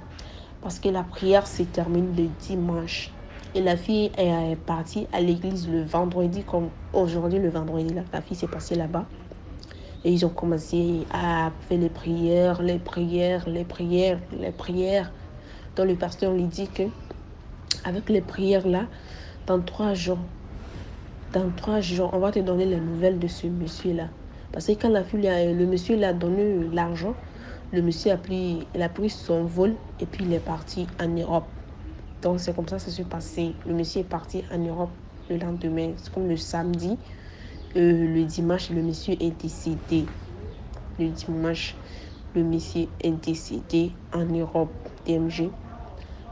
parce que la prière se termine le dimanche. Et la fille est partie à l'église le vendredi, comme aujourd'hui le vendredi. Là, la fille s'est passée là-bas. Et ils ont commencé à faire les prières. Donc le pasteur lui dit que avec les prières là, dans 3 jours, on va te donner les nouvelles de ce monsieur-là. Parce que quand le monsieur lui a donné l'argent, le monsieur a pris son vol et puis il est parti en Europe. Donc c'est comme ça que ça s'est passé. Le monsieur est parti en Europe le lendemain, c'est comme le samedi. Le dimanche, le monsieur est décédé. Le dimanche, le monsieur est décédé en Europe, DMG.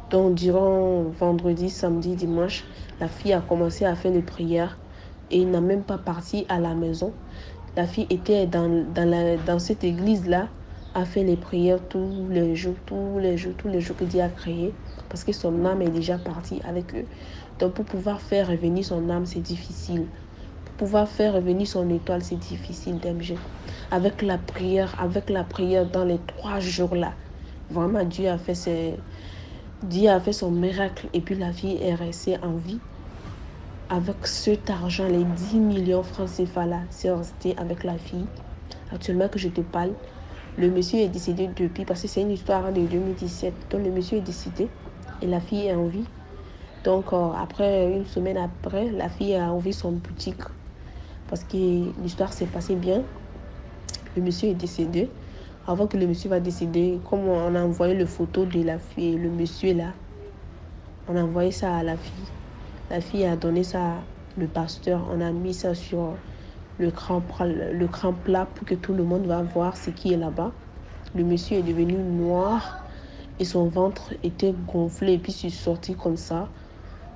Donc durant vendredi, samedi, dimanche, la fille a commencé à faire les prières et n'a même pas parti à la maison. La fille était dans cette église-là, a fait les prières tous les jours que Dieu a créé, parce que son âme est déjà partie avec eux. Donc pour pouvoir faire revenir son âme, c'est difficile. Pour pouvoir faire revenir son étoile, c'est difficile, DMG. Avec la prière dans les 3 jours-là, vraiment Dieu a fait son miracle et puis la fille est restée en vie. Avec cet argent, les 10 millions francs CFA là, c'est resté avec la fille. Actuellement que je te parle, le monsieur est décédé depuis, parce que c'est une histoire de 2017. Donc le monsieur est décédé et la fille est en vie. Donc après, une semaine après, la fille a ouvert son boutique parce que l'histoire s'est passée bien. Le monsieur est décédé. Avant que le monsieur va décéder, comme on a envoyé le photo de la fille, le monsieur là, on a envoyé ça à la fille. La fille a donné ça, le pasteur, on a mis ça sur le cran plat pour que tout le monde va voir ce qui est là-bas. Le monsieur est devenu noir et son ventre était gonflé et puis c'est sorti comme ça.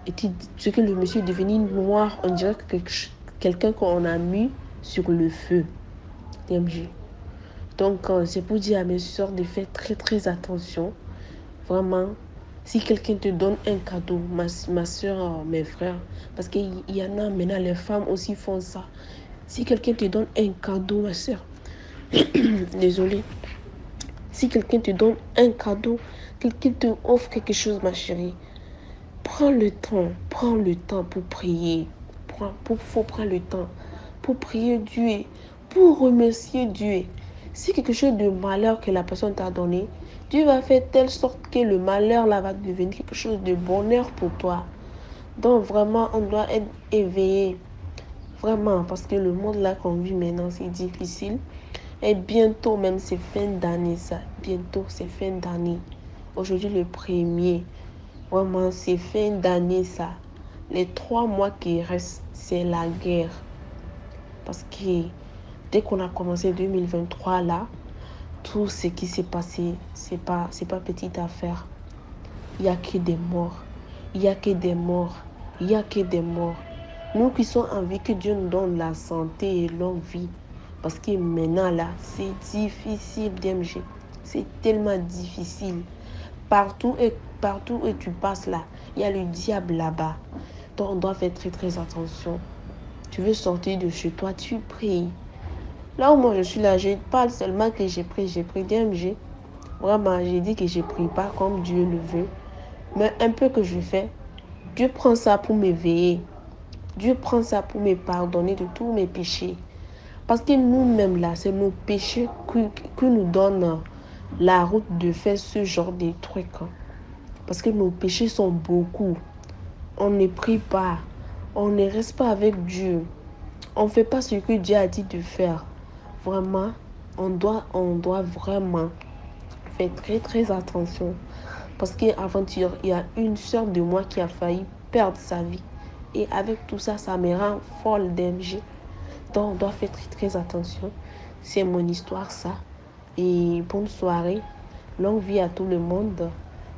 Et ce que le monsieur est devenu noir, on dirait que quelqu'un qu'on a mis sur le feu. DMG. Donc c'est pour dire à mes soeurs de faire très très attention. Vraiment. Si quelqu'un te donne un cadeau, ma soeur, mes frères, parce qu'il y en a maintenant, les femmes aussi font ça. Si quelqu'un te donne un cadeau, ma soeur, désolée. Si quelqu'un te donne un cadeau, quelqu'un te offre quelque chose, ma chérie, prends le temps pour prier. Faut prendre le temps pour prier Dieu, pour remercier Dieu. Si quelque chose de malheur que la personne t'a donné, Dieu va faire telle sorte que le malheur là va devenir quelque chose de bonheur pour toi. Donc vraiment, on doit être éveillé. Vraiment, parce que le monde là qu'on vit maintenant, c'est difficile. Et bientôt même, c'est fin d'année ça. Bientôt, c'est fin d'année. Aujourd'hui, le 1er. Vraiment, c'est fin d'année ça. Les 3 mois qui restent, c'est la guerre. Parce que dès qu'on a commencé 2023 là, tout ce qui s'est passé, c'est pas petite affaire. Il n'y a que des morts. Nous qui sommes en vie, que Dieu nous donne la santé et longue vie. Parce que maintenant là, c'est difficile, DMG. C'est tellement difficile. Partout où tu passes là, il y a le diable là-bas. Donc on doit faire très très attention. Tu veux sortir de chez toi, tu pries. Là où moi je suis là, je parle seulement que j'ai pris DMG. Vraiment, j'ai dit que je ne prie pas comme Dieu le veut. Mais un peu que je fais, Dieu prend ça pour m'éveiller. Dieu prend ça pour me pardonner de tous mes péchés. Parce que nous-mêmes là, c'est nos péchés qui nous donnent la route de faire ce genre de trucs. Parce que nos péchés sont beaucoup. On ne prie pas. On ne reste pas avec Dieu. On ne fait pas ce que Dieu a dit de faire. Vraiment, on doit vraiment faire très très attention. Parce qu'avant-hier, il y a une sœur de moi qui a failli perdre sa vie. Et avec tout ça, ça me rend folle, DMG. Donc, on doit faire très très attention. C'est mon histoire, ça. Et bonne soirée. Longue vie à tout le monde.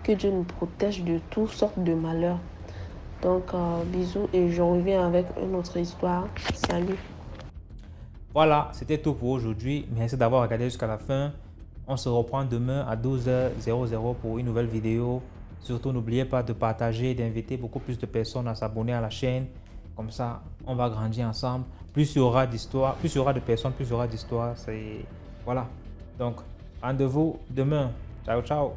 Que Dieu nous protège de toutes sortes de malheurs. Donc, bisous et je reviens avec une autre histoire. Salut. Voilà, c'était tout pour aujourd'hui. Merci d'avoir regardé jusqu'à la fin. On se reprend demain à 12h00 pour une nouvelle vidéo. Surtout, n'oubliez pas de partager et d'inviter beaucoup plus de personnes à s'abonner à la chaîne. Comme ça, on va grandir ensemble. Plus il y aura d'histoires, plus il y aura de personnes, plus il y aura d'histoires. Voilà. Donc, rendez-vous demain. Ciao, ciao.